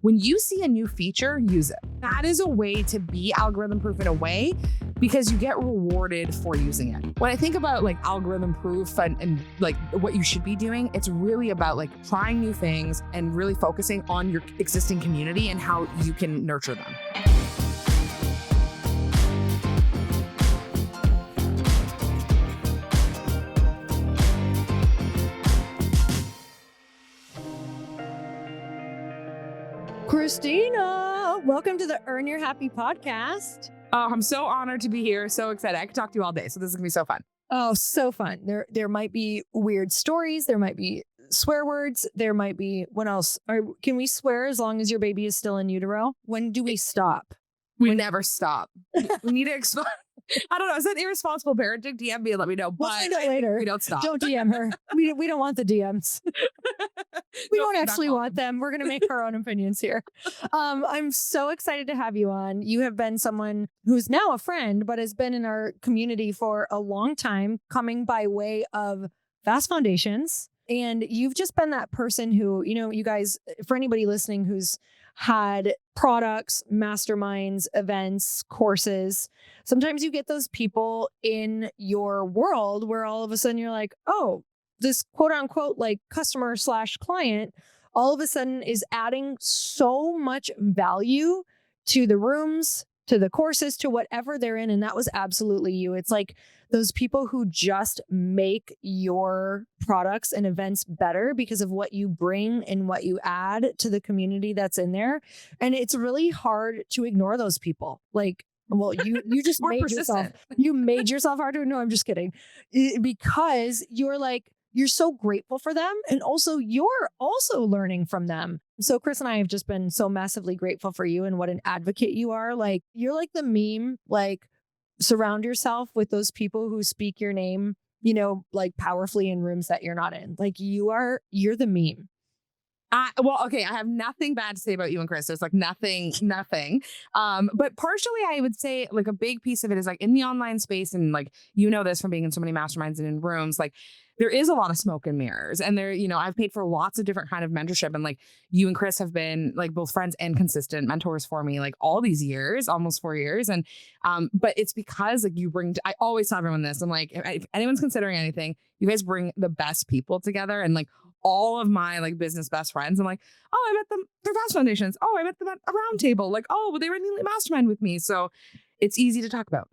when you see a new feature, use it. That is a way to be algorithm proof in a way because you get rewarded for using it. When I think about like algorithm proof and like what you should be doing, it's really about like trying new things and really focusing on your existing community and how you can nurture them. Kristina, welcome to the Earn Your Happy podcast. Oh, I'm so honored to be here. So excited. I could talk to you all day. So this is gonna be so fun. Oh, so fun. There might be weird stories. There might be swear words. There might be, what else? Can we swear as long as your baby is still in utero? When do we stop? We never stop. We need to explore. I don't know. Is that irresponsible parenting? DM me and let me know. We'll find out later. We don't stop. Don't DM her. We don't want the DMs. We don't actually want them. We're going to make our own opinions here. I'm so excited to have you on. You have been someone who's now a friend, but has been in our community for a long time, coming by way of Fast Foundations. And you've just been that person who, you know, you guys, for anybody listening who's had products, masterminds, events, courses, sometimes you get those people in your world where all of a sudden you're like, oh, this quote unquote like customer / client all of a sudden is adding so much value to the rooms, to the courses, to whatever they're in. And that was absolutely you. It's like those people who just make your products and events better because of what you bring and what you add to the community that's in there. And it's really hard to ignore those people. Like, well, you just made yourself hard to ignore. I'm just kidding. Because you're so grateful for them. And also you're also learning from them. So Chris and I have just been so massively grateful for you and what an advocate you are. Like, you're like the meme, like, surround yourself with those people who speak your name, you know, like powerfully in rooms that you're not in. Like you're the meme. Well, okay, I have nothing bad to say about you and Chris. There's like nothing. But partially I would say like a big piece of it is like in the online space, and like, you know, this from being in so many masterminds and in rooms, like there is a lot of smoke and mirrors, and there, you know, I've paid for lots of different kind of mentorship, and like you and Chris have been like both friends and consistent mentors for me, like all these years, almost 4 years. And, but it's because like I always tell everyone this. I'm like, if anyone's considering anything, you guys bring the best people together. And like all of my like business best friends, I'm like, oh, I met them through Fast Foundations. Oh, I met them at a round table. Like, oh, well, they were in the mastermind with me. So it's easy to talk about.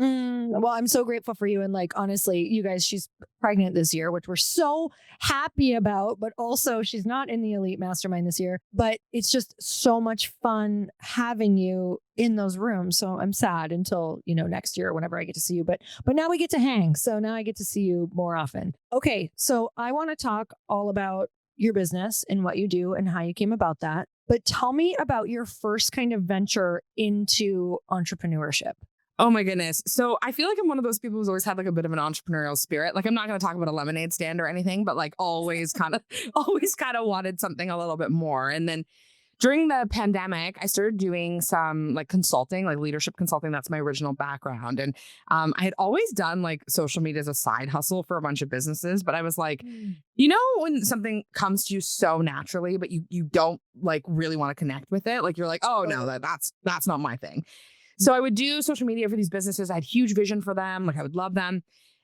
Well, I'm so grateful for you. And like, honestly, you guys, she's pregnant this year, which we're so happy about, but also she's not in the elite mastermind this year, but it's just so much fun having you in those rooms. So I'm sad until, you know, next year, whenever I get to see you, but now we get to hang. So now I get to see you more often. Okay. So I want to talk all about your business and what you do and how you came about that, but tell me about your first kind of venture into entrepreneurship. Oh my goodness. So I feel like I'm one of those people who's always had like a bit of an entrepreneurial spirit. Like I'm not going to talk about a lemonade stand or anything, but like always kind of wanted something a little bit more. And then during the pandemic, I started doing some like consulting, like leadership consulting. That's my original background. And I had always done like social media as a side hustle for a bunch of businesses. But I was like, you know, when something comes to you so naturally, but you don't like really want to connect with it. Like you're like, oh no, that's not my thing. So I would do social media for these businesses. I had huge vision for them. Like I would love them.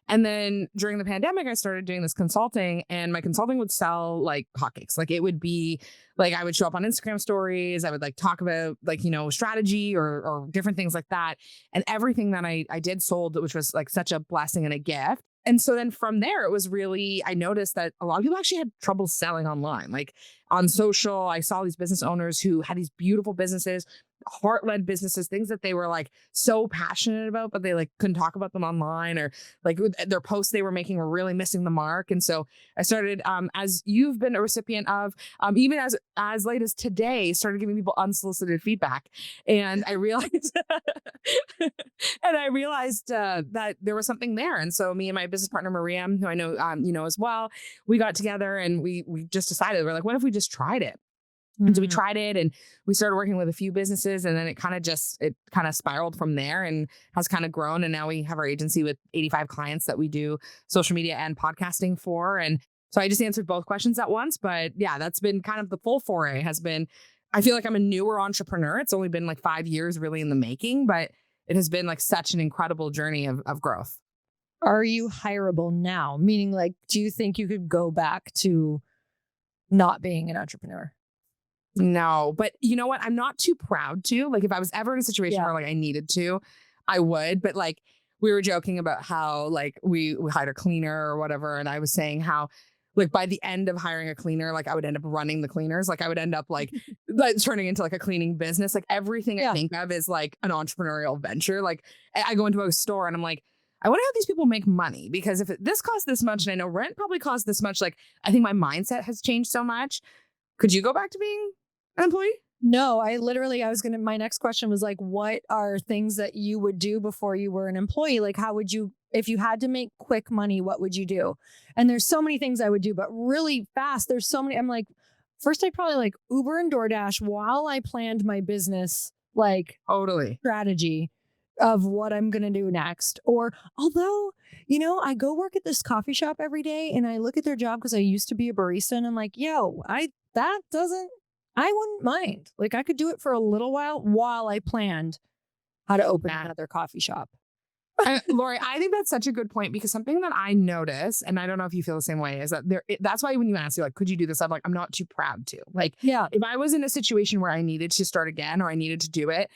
And then during the pandemic, I started doing this consulting, and my consulting would sell like hotcakes. Like it would be like, I would show up on Instagram stories. I would like talk about like, you know, strategy or different things like that. And everything that I did sold, which was like such a blessing and a gift. And so then from there, it was really, I noticed that a lot of people actually had trouble selling online. Like on social, I saw these business owners who had these beautiful businesses, heart-led businesses, things that they were like so passionate about, but they like couldn't talk about them online, or like their posts they were making were really missing the mark. And so I started, as you've been a recipient of, even as late as today, started giving people unsolicited feedback. And I realized, that there was something there. And so me and my business partner, Maria, who I know, you know, as well, we got together and we just decided, we're like, what if we just tried it? And so we tried it, and we started working with a few businesses, and then it kind of spiraled from there and has kind of grown. And now we have our agency with 85 clients that we do social media and podcasting for. And so I just answered both questions at once, but yeah, that's been kind of the full foray has been I feel like I'm a newer entrepreneur. It's only been like 5 years really in the making, but it has been like such an incredible journey of growth. Are you hireable now? Meaning, like, do you think you could go back to not being an entrepreneur? No, but you know what? I'm not too proud to. Like, if I was ever in a situation Yeah. where like I needed to, I would. But like, we were joking about how like we hired a cleaner or whatever, and I was saying how like by the end of hiring a cleaner, like I would end up running the cleaners. Like I would end up like turning into like a cleaning business. Like everything I Yeah. think of is like an entrepreneurial venture. Like I go into a store and I'm like, I wonder how these people make money, because if this costs this much and I know rent probably costs this much, like I think my mindset has changed so much. Could you go back to being an employee? No, my next question was like, what are things that you would do before you were an employee? Like, how would you, if you had to make quick money, what would you do? And there's so many things I would do, but really fast. There's so many. I'm like, first, I'd probably like Uber and DoorDash while I planned my business, like Totally. strategy of what I'm going to do next. Or although, I go work at this coffee shop every day and I look at their job because I used to be a barista and I'm like, I wouldn't mind. Like I could do it for a little while I planned how to open another coffee shop. Lori, I think that's such a good point, because something that I notice, and I don't know if you feel the same way, is that that's why when you ask, you're like, could you do this? I'm like, I'm not too proud to. Like, Yeah. if I was in a situation where I needed to start again or I needed to do it,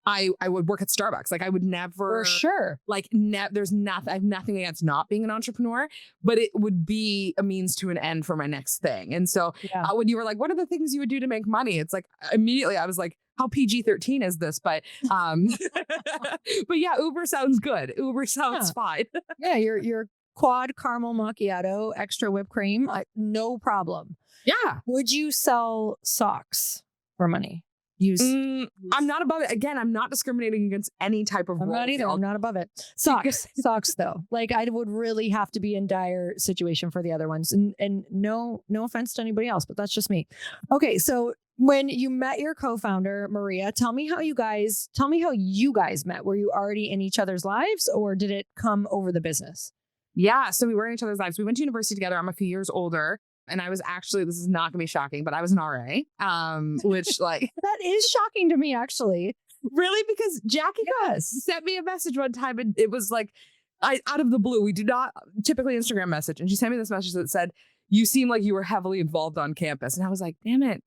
I would work at Starbucks. Like I would never, For sure. like there's nothing, I have nothing against not being an entrepreneur, but it would be a means to an end for my next thing. And so Yeah. when you were like, what are the things you would do to make money? It's like, immediately I was like, how PG-13 is this? But, but yeah, Uber sounds good. Uber sounds fine. Yeah. Your quad caramel macchiato, extra whipped cream, no problem. Yeah. Would you sell socks for money? I'm not above it. Again, I'm not discriminating against any type of I'm role. not either. I'm not above it. Socks though. Like I would really have to be in dire situation for the other ones. And no offense to anybody else, but that's just me. Okay. So when you met your co-founder, Maria, tell me how you guys met. Were you already in each other's lives or did it come over the business? Yeah. So we were in each other's lives. We went to university together. I'm a few years older. And I was actually, this is not going to be shocking, but I was an RA, which like. That is shocking to me, actually. Really? Because Jackie sent me a message one time and it was like, out of the blue, we do not typically Instagram message. And she sent me this message that said, you seem like you were heavily involved on campus. And I was like, damn it,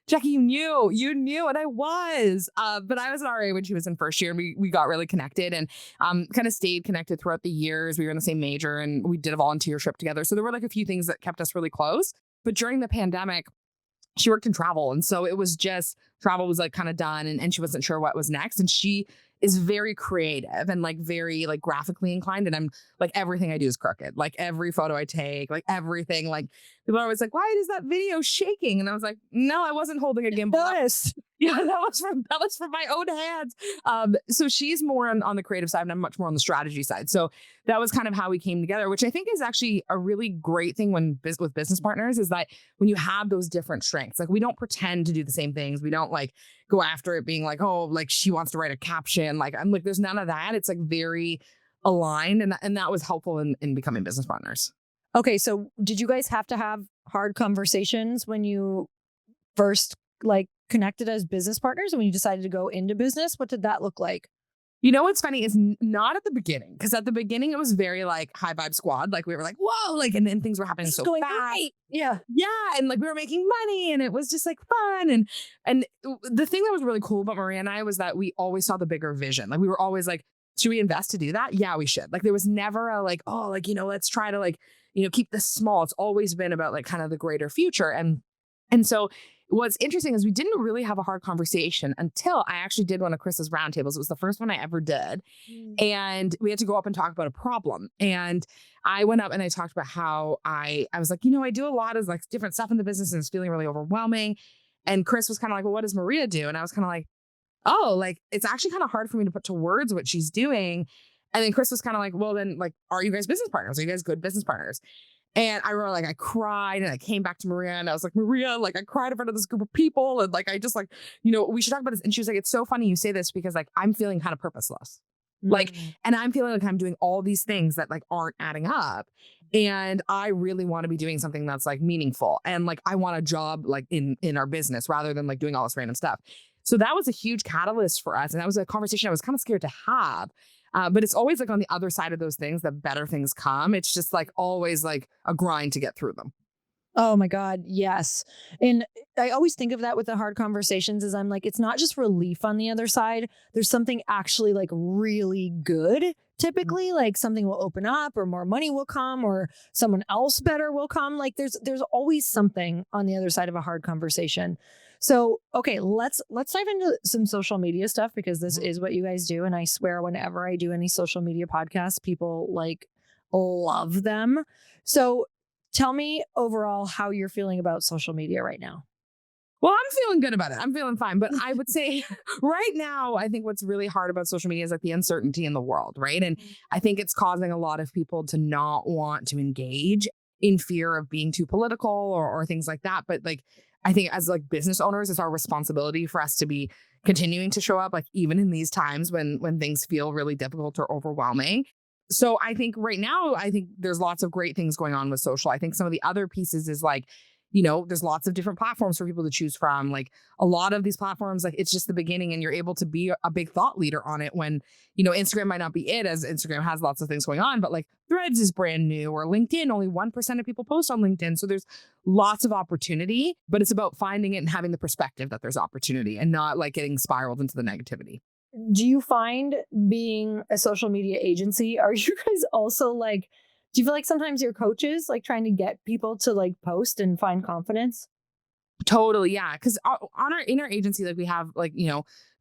Jackie, you knew. And I was, but I was an RA when she was in first year and we got really connected and kind of stayed connected throughout the years. We were in the same major and we did a volunteership together. So there were like a few things that kept us really close. But during the pandemic, she worked in travel. And so it was just, travel was like kind of done and she wasn't sure what was next. And she is very creative and like very like graphically inclined. And I'm like, everything I do is crooked. Like every photo I take, like everything, like people are always like, why is that video shaking? And I was like, no, I wasn't holding a gimbal. Notice. Yeah, that was from my own hands. So she's more on the creative side and I'm much more on the strategy side. So that was kind of how we came together, which I think is actually a really great thing with business partners, is that when you have those different strengths, like we don't pretend to do the same things. We don't like go after it being like, oh, like she wants to write a caption. Like I'm like, there's none of that. It's like very aligned. And that was helpful in becoming business partners. Okay. So did you guys have to have hard conversations when you first like connected as business partners and when you decided to go into business? What did that look like? You know what's funny is not at the beginning, because at the beginning it was very like high vibe squad. Like we were like, whoa, like and things were happening so fast. Great. Yeah. Yeah. And like we were making money and it was just like fun. And the thing that was really cool about Maria and I was that we always saw the bigger vision. Like we were always like, should we invest to do that? Yeah, we should. Like there was never a like, oh, like, let's try to like, keep this small. It's always been about like kind of the greater future. And so what's interesting is we didn't really have a hard conversation until I actually did one of Chris's roundtables. It was the first one I ever did. And we had to go up and talk about a problem. And I went up and I talked about how I was like, I do a lot of like different stuff in the business and it's feeling really overwhelming. And Chris was kind of like, well, what does Maria do? And I was kind of like, oh, like, it's actually kind of hard for me to put to words what she's doing. And then Chris was kind of like, well, then like, are you guys business partners? Are you guys good business partners? And I remember like I cried and I came back to Maria and I was like, Maria, like I cried in front of this group of people. And like, I just like, we should talk about this. And she was like, it's so funny you say this because like, I'm feeling kind of purposeless. Like, Mm. and I'm feeling like I'm doing all these things that like aren't adding up. And I really want to be doing something that's like meaningful. And like, I want a job like in our business rather than like doing all this random stuff. So that was a huge catalyst for us. And that was a conversation I was kind of scared to have. But it's always like on the other side of those things that better things come. It's just like always like a grind to get through them. Oh my God, yes. And I always think of that with the hard conversations is I'm like, it's not just relief on the other side. There's something actually like really good. Typically, like something will open up or more money will come or someone else better will come. Like there's always something on the other side of a hard conversation. So, okay, let's dive into some social media stuff because this is what you guys do. And I swear whenever I do any social media podcasts, people like love them. So tell me overall how you're feeling about social media right now. Well, I'm feeling good about it. I'm feeling fine. But I would say right now, I think what's really hard about social media is like the uncertainty in the world, right? And I think it's causing a lot of people to not want to engage in fear of being too political or things like that. But like, I think as like business owners, it's our responsibility for us to be continuing to show up, like even in these times when things feel really difficult or overwhelming. So I think right now, I think there's lots of great things going on with social. I think some of the other pieces is like, there's lots of different platforms for people to choose from. Like a lot of these platforms, like it's just the beginning and you're able to be a big thought leader on it when, Instagram might not be it as Instagram has lots of things going on, but like Threads is brand new or LinkedIn, only 1% of people post on LinkedIn. So there's lots of opportunity, but it's about finding it and having the perspective that there's opportunity and not like getting spiraled into the negativity. Do you find being a social media agency, are you guys also like, do you feel like sometimes your coaches like trying to get people to like post and find confidence? Totally. Yeah. Cause in our agency, like we have like,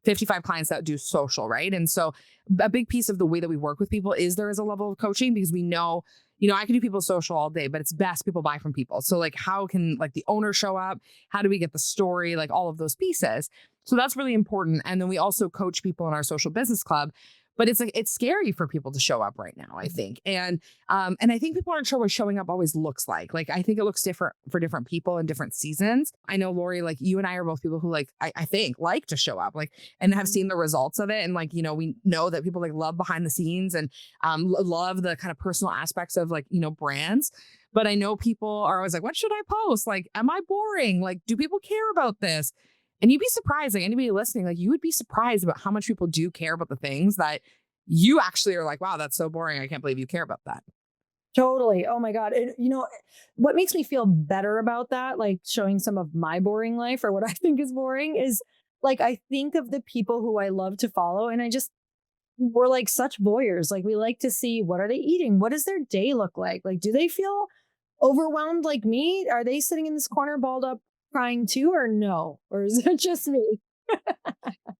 55 clients that do social. Right. And so a big piece of the way that we work with people is there is a level of coaching because we know, I can do people's social all day, but it's best people buy from people. So like, how can like the owner show up? How do we get the story? Like all of those pieces. So that's really important. And then we also coach people in our social business club. But it's like it's scary for people to show up right now, I think. And I think people aren't sure what showing up always looks like. Like I think it looks different for different people in different seasons. I know Lori, like you and I are both people who like I think like to show up, like and have seen the results of it. And like, we know that people like love behind the scenes and love the kind of personal aspects of like, brands. But I know people are always like, what should I post? Like, am I boring? Like, do people care about this? And you'd be surprised, like anybody listening, like you would be surprised about how much people do care about the things that you actually are like, wow, that's so boring. I can't believe you care about that. Totally. Oh my God. And what makes me feel better about that, like showing some of my boring life or what I think is boring is like, I think of the people who I love to follow and we're like such voyeurs. Like we like to see what are they eating? What does their day look like? Like, do they feel overwhelmed like me? Are they sitting in this corner balled up crying too or no? Or is it just me?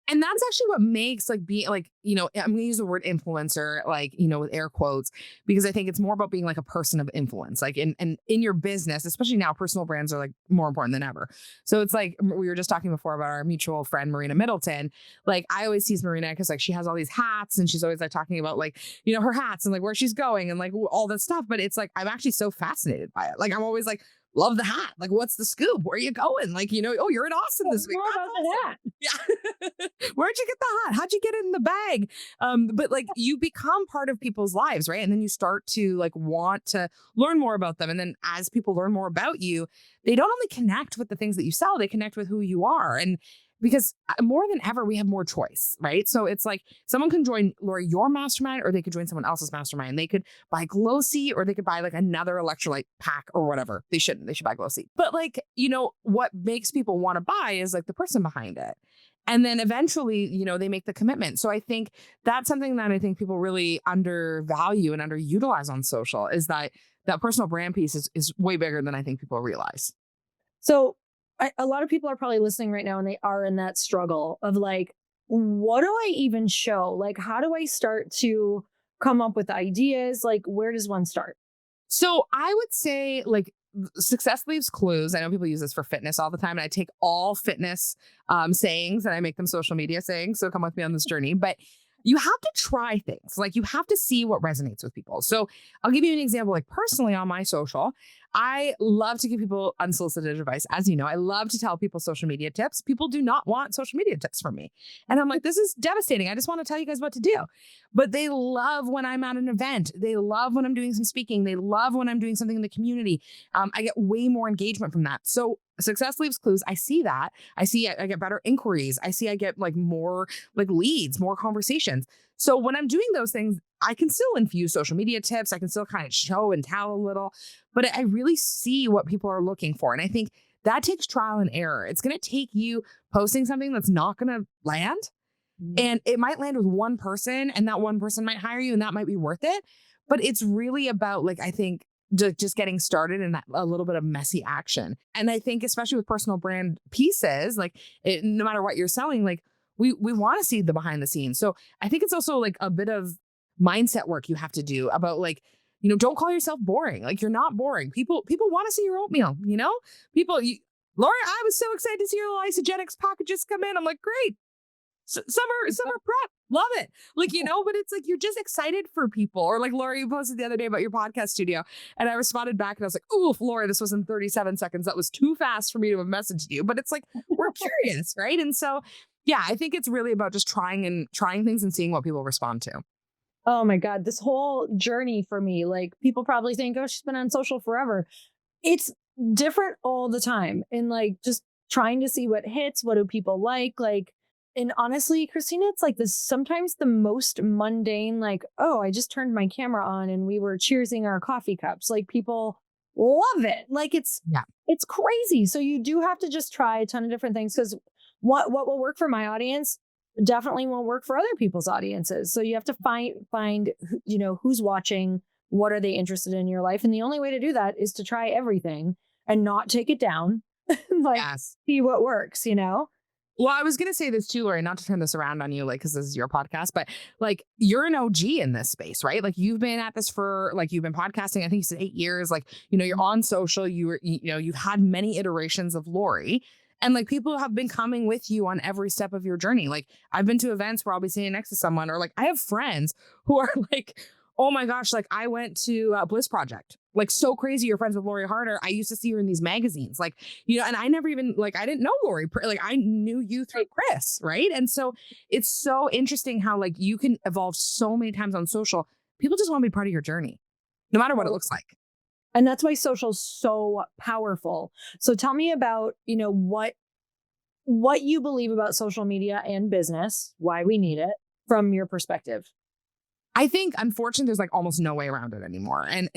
And that's actually what makes like being like, I'm gonna use the word influencer, like, with air quotes, because I think it's more about being like a person of influence, like in your business, especially now personal brands are like more important than ever. So it's like we were just talking before about our mutual friend, Marina Middleton. Like I always tease Marina because like she has all these hats and she's always like talking about like, her hats and like where she's going and like all that stuff. But it's like, I'm actually so fascinated by it. Like I'm always like, love the hat. Like, what's the scoop? Where are you going? Like, oh, you're in Austin this week. More about the hat. Yeah. Where'd you get the hat? How'd you get it in the bag? But like you become part of people's lives, right? And then you start to like want to learn more about them. And then as people learn more about you, they don't only connect with the things that you sell, they connect with who you are. And because more than ever, we have more choice, right? So it's like someone can join, Lori, your mastermind, or they could join someone else's mastermind. They could buy Glow Seat, or they could buy like another electrolyte pack or whatever. They shouldn't. They should buy Glow Seat. But like, what makes people want to buy is like the person behind it. And then eventually, they make the commitment. So I think that's something that I think people really undervalue and underutilize on social is that personal brand piece is way bigger than I think people realize. So a lot of people are probably listening right now and they are in that struggle of like, what do I even show? Like, how do I start to come up with ideas? Like, where does one start? So I would say like success leaves clues. I know people use this for fitness all the time. And I take all fitness sayings and I make them social media sayings. So come with me on this journey. But you have to try things. Like you have to see what resonates with people. So I'll give you an example. Like personally on my social, I love to give people unsolicited advice. As you know, I love to tell people social media tips. People do not want social media tips from me. And I'm like, this is devastating. I just want to tell you guys what to do. But they love when I'm at an event. They love when I'm doing some speaking. They love when I'm doing something in the community. I get way more engagement from that. So success leaves clues. I see that. I get better inquiries. I get like more like leads, more conversations. So when I'm doing those things, I can still infuse social media tips. I can still kind of show and tell a little, but I really see what people are looking for. And I think that takes trial and error. It's going to take you posting something that's not going to land. And it might land with one person, and that one person might hire you, and that might be worth it. But it's really about, like, I think just getting started in that, a little bit of messy action. And I think especially with personal brand pieces, like no matter what you're selling, like we want to see the behind the scenes. So I think it's also like a bit of mindset work you have to do about, like, don't call yourself boring. Like, you're not boring. People want to see your oatmeal, Lori, I was so excited to see your little isogenics packages come in. I'm like, great. Summer prep. Love it. Like, but it's like, you're just excited for people. Or like Lori, you posted the other day about your podcast studio, and I responded back and I was like, oof, Lori, this was in 37 seconds. That was too fast for me to have messaged you. But it's like, we're curious, right? And so, yeah, I think it's really about just trying things and seeing what people respond to. Oh my God, this whole journey for me, like, people probably think, oh, she's been on social forever. It's different all the time. And like, just trying to see what hits, what do people like, and honestly, Kristina, it's like this sometimes the most mundane, like, oh, I just turned my camera on and we were cheersing our coffee cups. Like, people love it. Like, it's crazy. So you do have to just try a ton of different things, because what will work for my audience definitely won't work for other people's audiences. So you have to find who's watching, what are they interested in your life, and the only way to do that is to try everything and not take it down. Like, see what works. Well, I was going to say this too, Lori, not to turn this around on you, like, because this is your podcast, but like, you're an OG in this space, right? Like, you've been at this for, like, you've been podcasting, I think you said 8 years. Like, you're on social, you've had many iterations of Lori, and like, people have been coming with you on every step of your journey. Like, I've been to events where I'll be sitting next to someone, or like, I have friends who are like, oh my gosh, like, I went to Bliss Project. Like, so crazy, you're friends with Lori Harder. I used to see her in these magazines, like, and I never even, like, I didn't know Lori. Like, I knew you through Chris, right? And so it's so interesting how, like, you can evolve so many times on social. People just want to be part of your journey, no matter what it looks like. And that's why social is so powerful. So tell me about, what you believe about social media and business, why we need it from your perspective. I think, unfortunately, there's like almost no way around it anymore. And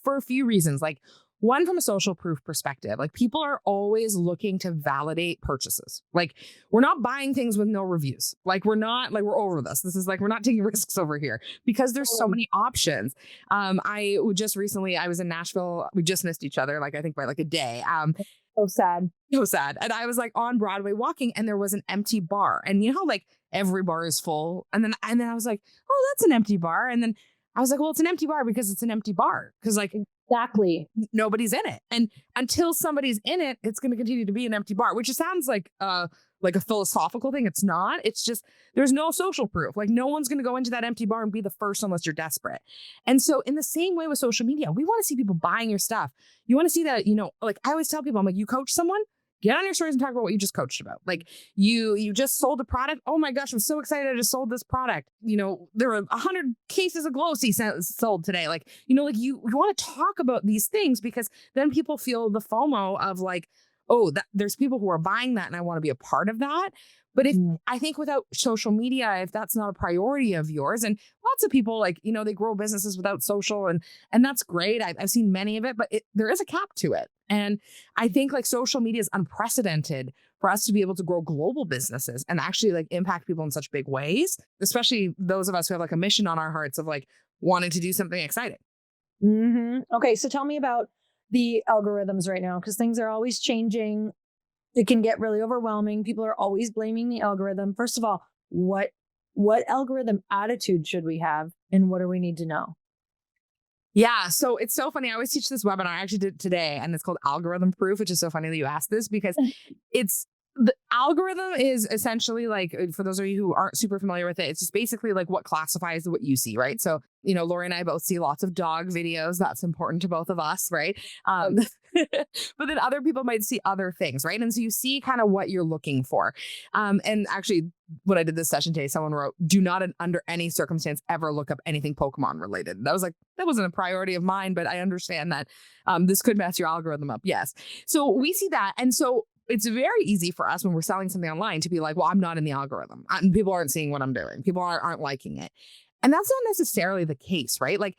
for a few reasons. Like, one, from a social proof perspective, like, people are always looking to validate purchases. Like, we're not buying things with no reviews. Like, we're over this. This is like, we're not taking risks over here because there's so many options. I was in Nashville. We just missed each other, like, I think by like a day. So sad. So sad. And I was like on Broadway walking, and there was an empty bar. And you know how, like, every bar is full? And then I was like, oh, that's an empty bar. And then I was like, well, it's an empty bar because it's an empty bar. Because, like, exactly, nobody's in it. And until somebody's in it, it's going to continue to be an empty bar, which just sounds like a philosophical thing. It's not. It's just, there's no social proof. Like, no one's going to go into that empty bar and be the first unless you're desperate. And so in the same way with social media, we want to see people buying your stuff. You want to see that, like, I always tell people, I'm like, you coach someone, get on your stories and talk about what you just coached about. Like, you just sold a product. Oh my gosh, I'm so excited. I just sold this product. There were 100 cases of Glow sold today. Like, like, you want to talk about these things, because then people feel the FOMO of like, oh, there's people who are buying that and I want to be a part of that. But I think without social media, if that's not a priority of yours, and lots of people, like, they grow businesses without social, and that's great. I've seen many of it, but there is a cap to it. And I think, like, social media is unprecedented for us to be able to grow global businesses and actually, like, impact people in such big ways, especially those of us who have like a mission on our hearts of like wanting to do something exciting. Okay. So tell me about the algorithms right now, because things are always changing. It can get really overwhelming. People are always blaming the algorithm. First of all, what algorithm attitude should we have, and what do we need to know? Yeah. So it's so funny. I always teach this webinar. I actually did it today, and it's called Algorithm Proof, which is so funny that you asked this, because The algorithm is essentially like, for those of you who aren't super familiar with it, it's just basically like what classifies what you see, right? So, Lori and I both see lots of dog videos. That's important to both of us, right? But then other people might see other things, right? And so you see kind of what you're looking for. And actually, when I did this session today, someone wrote, do not under any circumstance ever look up anything Pokemon related. That was like, that wasn't a priority of mine, but I understand that this could mess your algorithm up. Yes. So we see that. And so it's very easy for us when we're selling something online to be like, well, I'm not in the algorithm. People aren't seeing what I'm doing. People aren't liking it. And that's not necessarily the case, right? Like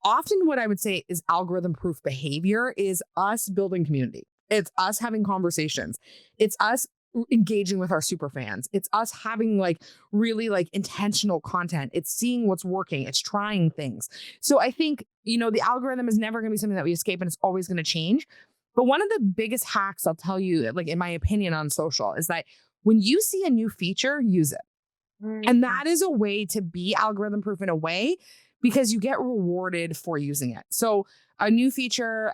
often what I would say is algorithm proof behavior is us building community. It's us having conversations. It's us engaging with our super fans. It's us having like really like intentional content. It's seeing what's working. It's trying things. So I think, the algorithm is never going to be something that we escape, and it's always going to change. But one of the biggest hacks I'll tell you, like in my opinion on social, is that when you see a new feature, use it. And that is a way to be algorithm proof in a way, because you get rewarded for using it. So a new feature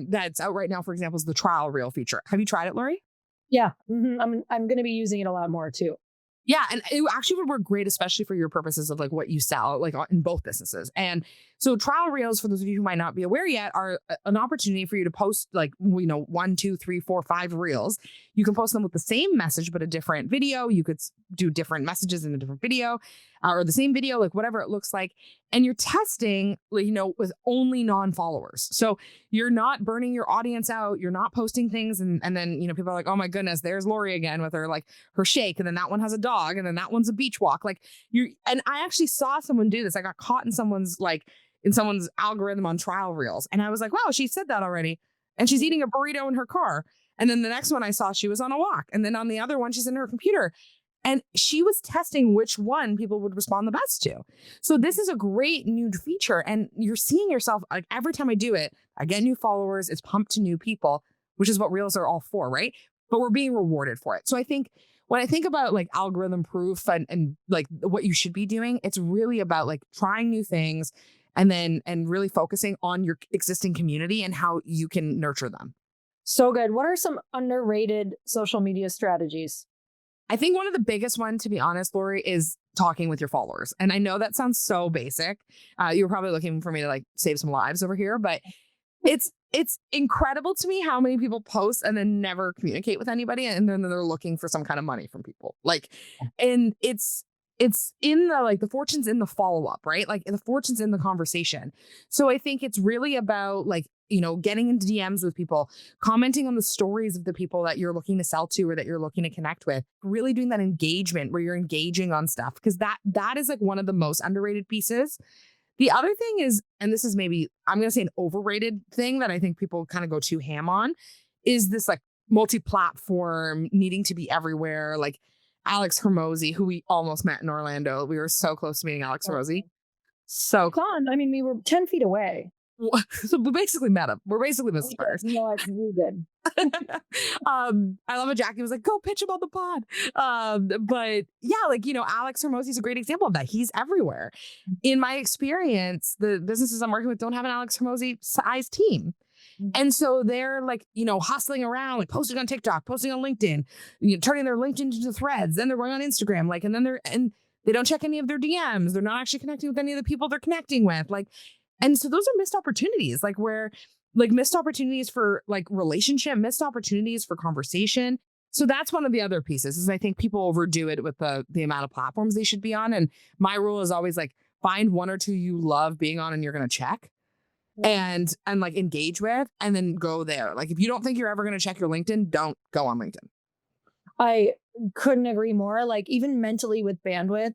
that's out right now, for example, is the trial reel feature. Have you tried it, Lori? Yeah. I'm going to be using it a lot more too. Yeah. And it actually would work great, especially for your purposes of like what you sell, like in both businesses. And so trial reels, for those of you who might not be aware yet, are an opportunity for you to post like, 1, 2, 3, 4, 5 reels. You can post them with the same message, but a different video. You could do different messages in a different video or the same video, like whatever it looks like. And you're testing, with only non-followers. So you're not burning your audience out. You're not posting things. And then, people are like, oh my goodness, there's Lori again with her, like her shake. And then that one has a dog. And then that one's a beach walk. And I actually saw someone do this. I got caught in someone's algorithm on trial reels. And I was like, wow, she said that already. And she's eating a burrito in her car. And then the next one I saw, she was on a walk. And then on the other one, she's in her computer. And she was testing which one people would respond the best to. So this is a great new feature. And you're seeing yourself, like every time I do it, I get new followers. It's pumped to new people, which is what reels are all for, right? But we're being rewarded for it. So I think when I think about like algorithm proof and like what you should be doing, it's really about like trying new things and really focusing on your existing community and how you can nurture them. So good. What are some underrated social media strategies? I think one of the biggest one, to be honest, Lori, is talking with your followers. And I know that sounds so basic. You were probably looking for me to like save some lives over here, but it's incredible to me how many people post and then never communicate with anybody. And then they're looking for some kind of money from people. And it's in the fortune's in the follow-up, right? Like the fortune's in the conversation. So I think it's really about getting into DMs with people, commenting on the stories of the people that you're looking to sell to or that you're looking to connect with, really doing that engagement where you're engaging on stuff, because that is like one of the most underrated pieces. The other thing is, and this is maybe, I'm going to say an overrated thing that I think people kind of go too ham on, is this like multi-platform needing to be everywhere. Like Alex Hermosi, who we almost met in Orlando. We were so close to meeting Alex Hermosi. So fun. I mean, we were 10 feet away. So we basically met him. We're basically business partners. No, it's really good. I love it. Jackie was like, go pitch him on the pod. But yeah, Alex Hermosi is a great example of that. He's everywhere. In my experience, the businesses I'm working with don't have an Alex Hermosi size team. And so they're like, hustling around, like posting on TikTok, posting on LinkedIn, turning their LinkedIn into threads. Then they're going on Instagram, and they don't check any of their DMs. They're not actually connecting with any of the people they're connecting with. And so those are missed opportunities, missed opportunities for relationship, missed opportunities for conversation. So that's one of the other pieces is I think people overdo it with the amount of platforms they should be on. And my rule is always find one or two you love being on and you're going to check and engage with, and then go there. If you don't think you're ever going to check your LinkedIn, don't go on LinkedIn. I couldn't agree more. Even mentally with bandwidth,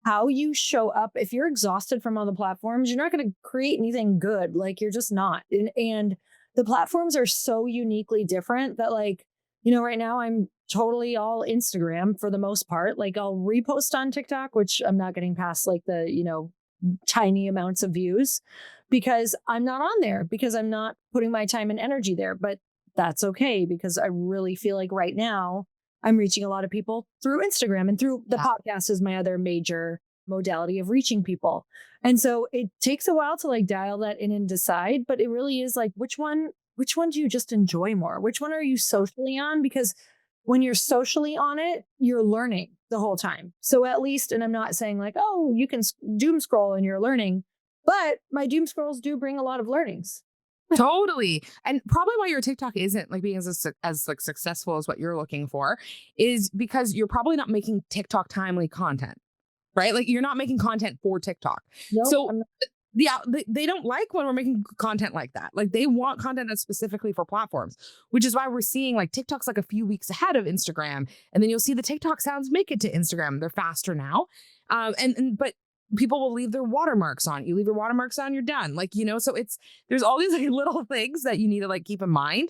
how you show up, if you're exhausted from all the platforms, you're not going to create anything good. You're just not. And the platforms are so uniquely different that right now I'm totally all Instagram for the most part. I'll repost on TikTok, which I'm not getting past the, tiny amounts of views because I'm not on there, because I'm not putting my time and energy there. But that's okay, because I really feel like right now I'm reaching a lot of people through Instagram, and through the podcast is my other major modality of reaching people. And so it takes a while to dial that in and decide, but it really is which one do you just enjoy more? Which one are you socially on? Because when you're socially on it, you're learning the whole time. So at least, and I'm not saying like, oh, you can doom scroll and you're learning, but my doom scrolls do bring a lot of learnings. Totally. And probably why your TikTok isn't like being as like successful as what you're looking for is because you're probably not making TikTok timely content, right? Like you're not making content for TikTok. No, So yeah, they don't like when we're making content like that. Like they want content that's specifically for platforms, which is why we're seeing like TikTok's like a few weeks ahead of Instagram. And then you'll see the TikTok sounds make it to Instagram. They're faster now. But people will leave their watermarks on. You leave your watermarks on, you're done. Like, so there's all these like little things that you need to like keep in mind.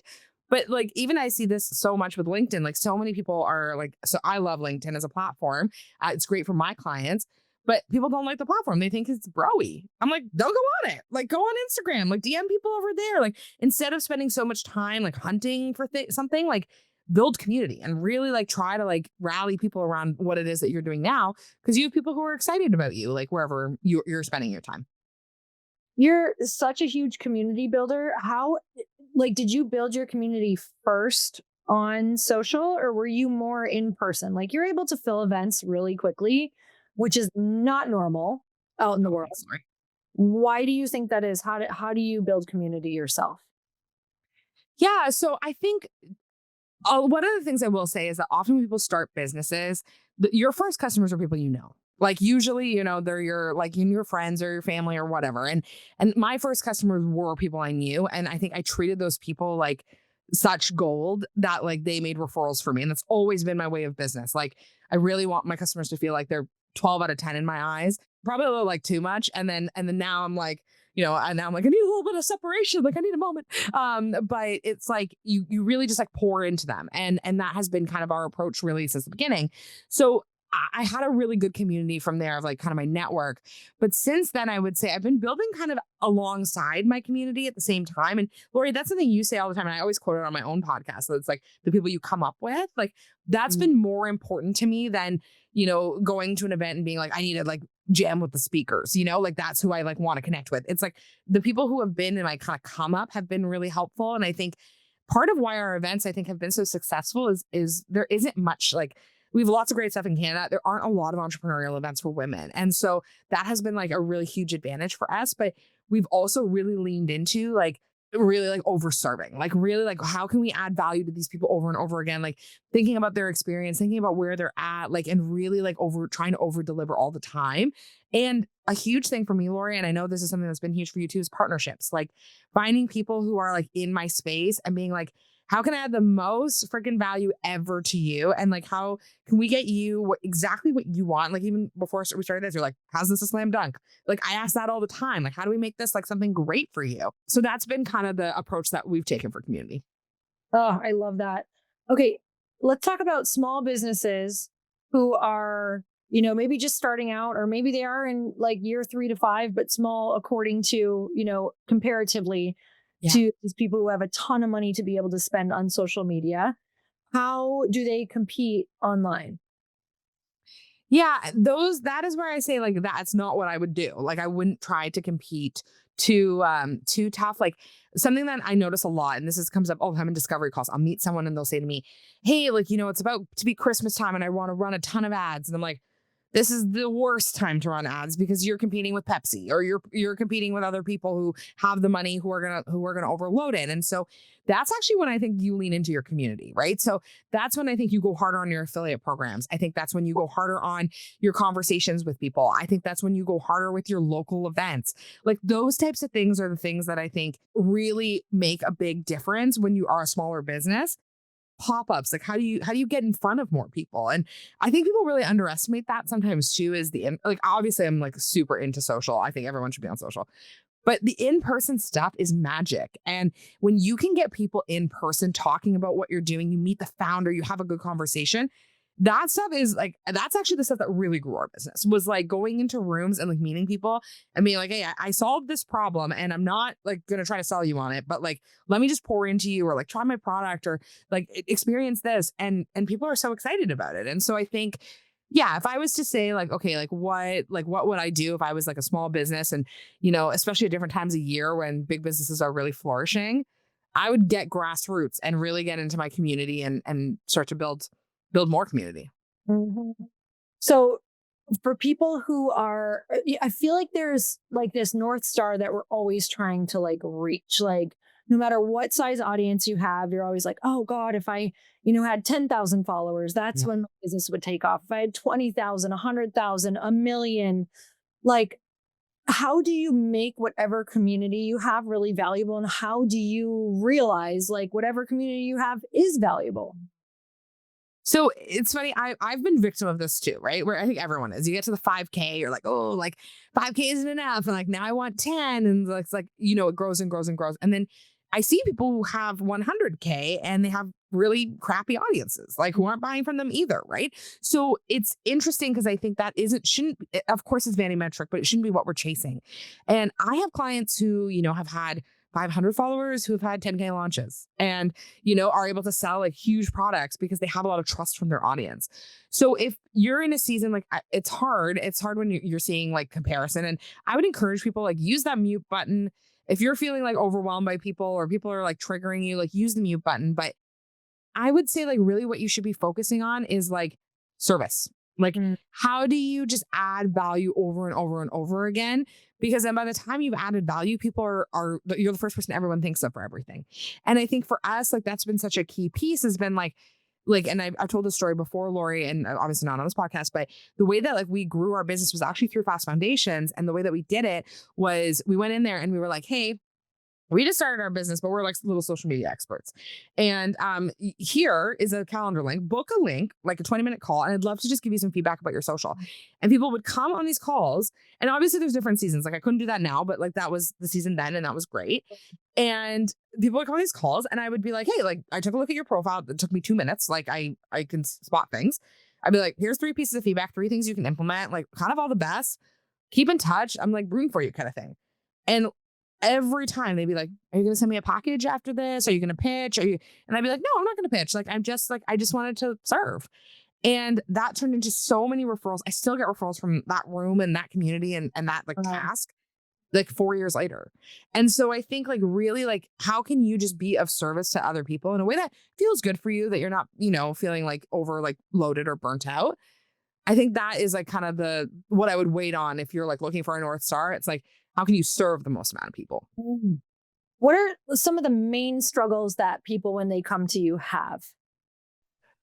But like, even I see this so much with LinkedIn, like so many people are like, so I love LinkedIn as a platform. It's great for my clients. But people don't like the platform. They think it's broy. I'm like, don't go on it. Like, go on Instagram. Like, DM people over there. Like, instead of spending so much time like hunting for something, like build community and really like try to like rally people around what it is that you're doing now, because you have people who are excited about you, like wherever you're spending your time. you're such a huge community builder. How, like, did you build your community first on social or were you more in person? Like, you're able to fill events really quickly, which is not normal out in the world. Sorry. Why do you think that is? How do you build community yourself? Yeah. So I think one of the things I will say is that often when people start businesses, your first customers are people you know. Like usually, they're your friends or your family or whatever. And my first customers were people I knew, and I think I treated those people like such gold that like they made referrals for me, and that's always been my way of business. Like I really want my customers to feel like they're 12 out of 10 in my eyes, probably a little like too much. And then now I'm like, and now I'm like, I need a little bit of separation. Like I need a moment. But it's like you really just like pour into them. And that has been kind of our approach really since the beginning. So I had a really good community from there of like kind of my network. But since then, I would say I've been building kind of alongside my community at the same time. And Lori, that's something you say all the time. And I always quote it on my own podcast. So it's like the people you come up with, like that's been more important to me than, going to an event and being like, I need to like jam with the speakers, like that's who I like want to connect with. It's like the people who have been in my kind of come up have been really helpful. And I think part of why our events I think have been so successful is there isn't much like we have lots of great stuff in Canada. There aren't a lot of entrepreneurial events for women. And so that has been like a really huge advantage for us. But we've also really leaned into like really like over serving, like really like how can we add value to these people over and over again, like thinking about their experience, thinking about where they're at, like and really like trying to over deliver all the time. And a huge thing for me, Lori, and I know this is something that's been huge for you too, is partnerships, like finding people who are like in my space and being like, how can I add the most freaking value ever to you? And like, how can we get you exactly what you want? Like even before we started this, you're like, how's this a slam dunk? Like I ask that all the time. Like, how do we make this like something great for you? So that's been kind of the approach that we've taken for community. Oh, I love that. Okay, let's talk about small businesses who are, maybe just starting out, or maybe they are in like year 3 to 5, but small according to, comparatively to these people who have a ton of money to be able to spend on social media. How do they compete online? Yeah, that is where I say like that's not what I would do. Like I wouldn't try to compete too tough. Like something that I notice a lot, and comes up all the time in discovery calls. I'll meet someone and they'll say to me, hey, like, it's about to be Christmas time and I want to run a ton of ads. And I'm like, this is the worst time to run ads because you're competing with Pepsi or you're competing with other people who have the money who are gonna overload it. And so that's actually when I think you lean into your community, right? So that's when I think you go harder on your affiliate programs. I think that's when you go harder on your conversations with people. I think that's when you go harder with your local events. Like those types of things are the things that I think really make a big difference when you are a smaller business. Pop-ups, like how do you get in front of more people? And I think people really underestimate that sometimes too, is like obviously I'm like super into social. I think everyone should be on social. But the in-person stuff is magic. And when you can get people in person talking about what you're doing, you meet the founder, you have a good conversation. That stuff is like, that's actually the stuff that really grew our business, was like going into rooms and like meeting people and being like, hey, I solved this problem and I'm not like going to try to sell you on it, but like, let me just pour into you or like try my product or like experience this. And people are so excited about it. And so I think, yeah, if I was to say like, okay, like what would I do if I was like a small business and, especially at different times of year when big businesses are really flourishing, I would get grassroots and really get into my community and start to build more community. Mhm. So for people who are, I feel like there's like this North Star that we're always trying to like reach. Like, no matter what size audience you have, you're always like, oh God, if I, had 10,000 followers, that's Yeah. when my business would take off. If I had 20,000, 100,000, a million, like, how do you make whatever community you have really valuable? And how do you realize like whatever community you have is valuable? So it's funny. I've been victim of this too, right? Where I think everyone is. You get to the 5K, you're like, oh, like 5K isn't enough, and like now I want 10, and it's like it grows and grows and grows, and then I see people who have 100K and they have really crappy audiences, like who aren't buying from them either, right? So it's interesting because I think that shouldn't. Of course, it's vanity metric, but it shouldn't be what we're chasing. And I have clients who have had 500 followers who have had 10K launches and, are able to sell like huge products because they have a lot of trust from their audience. So if you're in a season, like it's hard when you're seeing like comparison. And I would encourage people like use that mute button. If you're feeling like overwhelmed by people or people are like triggering you, like use the mute button. But I would say like really what you should be focusing on is like service. Like, how do you just add value over and over and over again? Because then by the time you've added value, people are you're the first person everyone thinks of for everything. And I think for us, like that's been such a key piece has been and I've told this story before, Lori, and obviously not on this podcast, but the way that like we grew our business was actually through Fast Foundations. And the way that we did it was we went in there and we were like, hey, we just started our business, but we're like little social media experts. And here is a calendar link. Book a link, like a 20-minute call. And I'd love to just give you some feedback about your social. And people would come on these calls. And obviously there's different seasons. Like I couldn't do that now, but like that was the season then. And that was great. And people would come on these calls and I would be like, hey, like I took a look at your profile. It took me 2 minutes. Like I can spot things. I'd be like, here's 3 pieces of feedback, 3 things you can implement, like kind of all the best. Keep in touch. I'm like rooting for you kind of thing. And every time they'd be like, are you going to send me a package after this? Are you going to pitch? And I'd be like, no, I'm not going to pitch. Like, I just wanted to serve. And that turned into so many referrals. I still get referrals from that room and that community and that like task like 4 years later. And so I think like really like, how can you just be of service to other people in a way that feels good for you, that you're not, feeling like over like loaded or burnt out? I think that is like kind of what I would wait on if you're like looking for a North Star. It's like, how can you serve the most amount of people? What are some of the main struggles that people, when they come to you, have?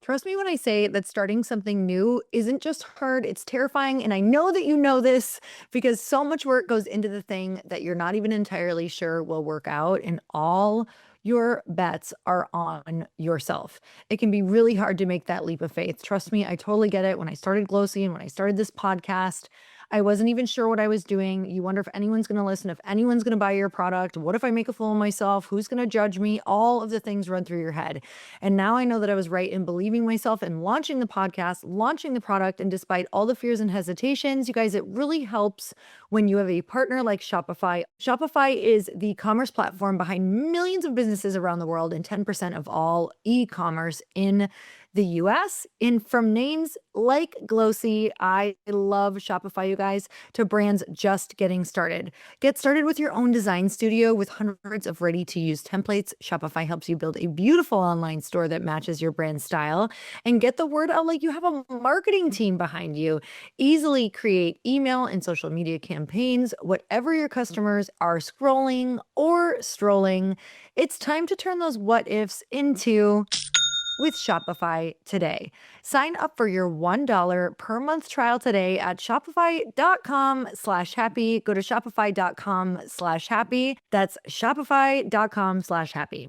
Trust me when I say that starting something new isn't just hard, it's terrifying. And I know that you know this because so much work goes into the thing that you're not even entirely sure will work out. And all your bets are on yourself. It can be really hard to make that leap of faith. Trust me, I totally get it. When I started Glossy and when I started this podcast, I wasn't even sure what I was doing. You wonder if anyone's going to listen, if anyone's going to buy your product. What if I make a fool of myself? Who's going to judge me? All of the things run through your head. And now I know that I was right in believing myself and launching the podcast, launching the product. And despite all the fears and hesitations, you guys, it really helps when you have a partner like Shopify. Shopify is the commerce platform behind millions of businesses around the world and 10% of all e-commerce in the US. And from names like Glossy, I love Shopify, you guys, to brands just getting started. Get started with your own design studio with hundreds of ready-to-use templates. Shopify helps you build a beautiful online store that matches your brand style and get the word out like you have a marketing team behind you. Easily create email and social media campaigns, whatever your customers are scrolling or strolling. It's time to turn those what ifs into with Shopify today. Sign up for your $1 per month trial today at shopify.com/happy. Go to shopify.com/happy. That's shopify.com/happy.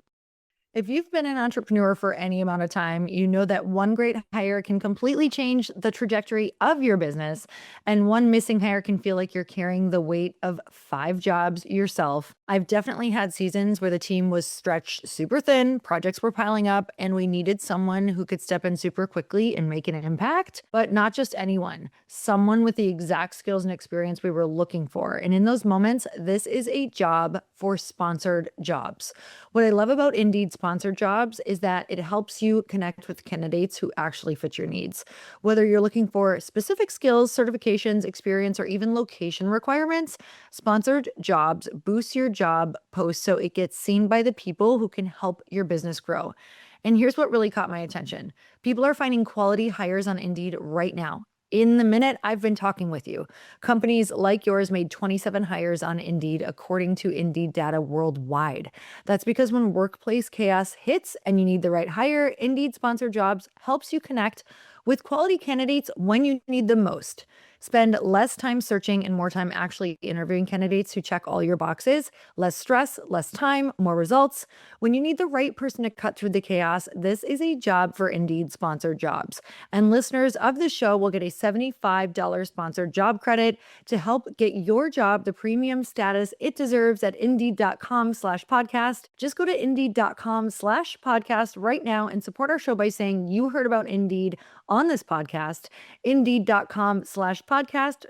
If you've been an entrepreneur for any amount of time, you know that one great hire can completely change the trajectory of your business, and one missing hire can feel like you're carrying the weight of 5 jobs yourself. I've definitely had seasons where the team was stretched super thin, projects were piling up, and we needed someone who could step in super quickly and make an impact, but not just anyone, someone with the exact skills and experience we were looking for. And in those moments, this is a job for sponsored jobs. What I love about Indeed sponsored jobs is that it helps you connect with candidates who actually fit your needs. Whether you're looking for specific skills, certifications, experience, or even location requirements, sponsored jobs boost your job post so it gets seen by the people who can help your business grow. And here's what really caught my attention. People are finding quality hires on Indeed right now. In the minute I've been talking with you, companies like yours made 27 hires on Indeed, according to Indeed data worldwide. That's because when workplace chaos hits and you need the right hire, Indeed Sponsored Jobs helps you connect with quality candidates when you need them most. Spend less time searching and more time actually interviewing candidates who check all your boxes. Less stress, less time, more results. When you need the right person to cut through the chaos, this is a job for Indeed Sponsored Jobs. And listeners of the show will get a $75 sponsored job credit to help get your job the premium status it deserves at Indeed.com/podcast. Just go to Indeed.com/podcast right now and support our show by saying you heard about Indeed on this podcast. Indeed.com/podcast.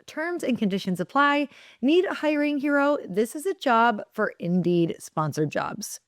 Terms and conditions apply. Need a hiring hero? This is a job for Indeed Sponsored Jobs.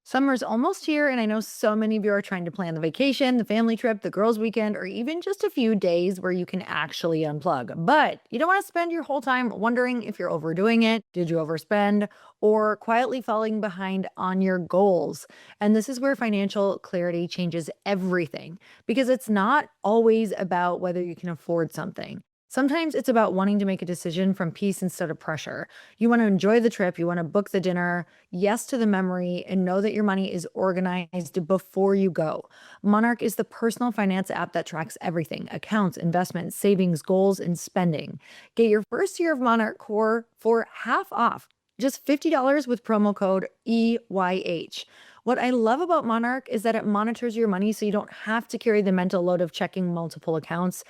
Summer's almost here, and I know so many of you are trying to plan the vacation, the family trip, the girls' weekend, or even just a few days where you can actually unplug. But you don't want to spend your whole time wondering if you're overdoing it, did you overspend, or quietly falling behind on your goals. And this is where financial clarity changes everything, because it's not always about whether you can afford something. Sometimes it's about wanting to make a decision from peace instead of pressure. You want to enjoy the trip, you want to book the dinner, yes to the memory, and know that your money is organized before you go. Monarch is the personal finance app that tracks everything: accounts, investments, savings, goals, and spending. Get your first year of Monarch Core for half off, just $50 with promo code EYH. What I love about Monarch is that it monitors your money so you don't have to carry the mental load of checking multiple accounts,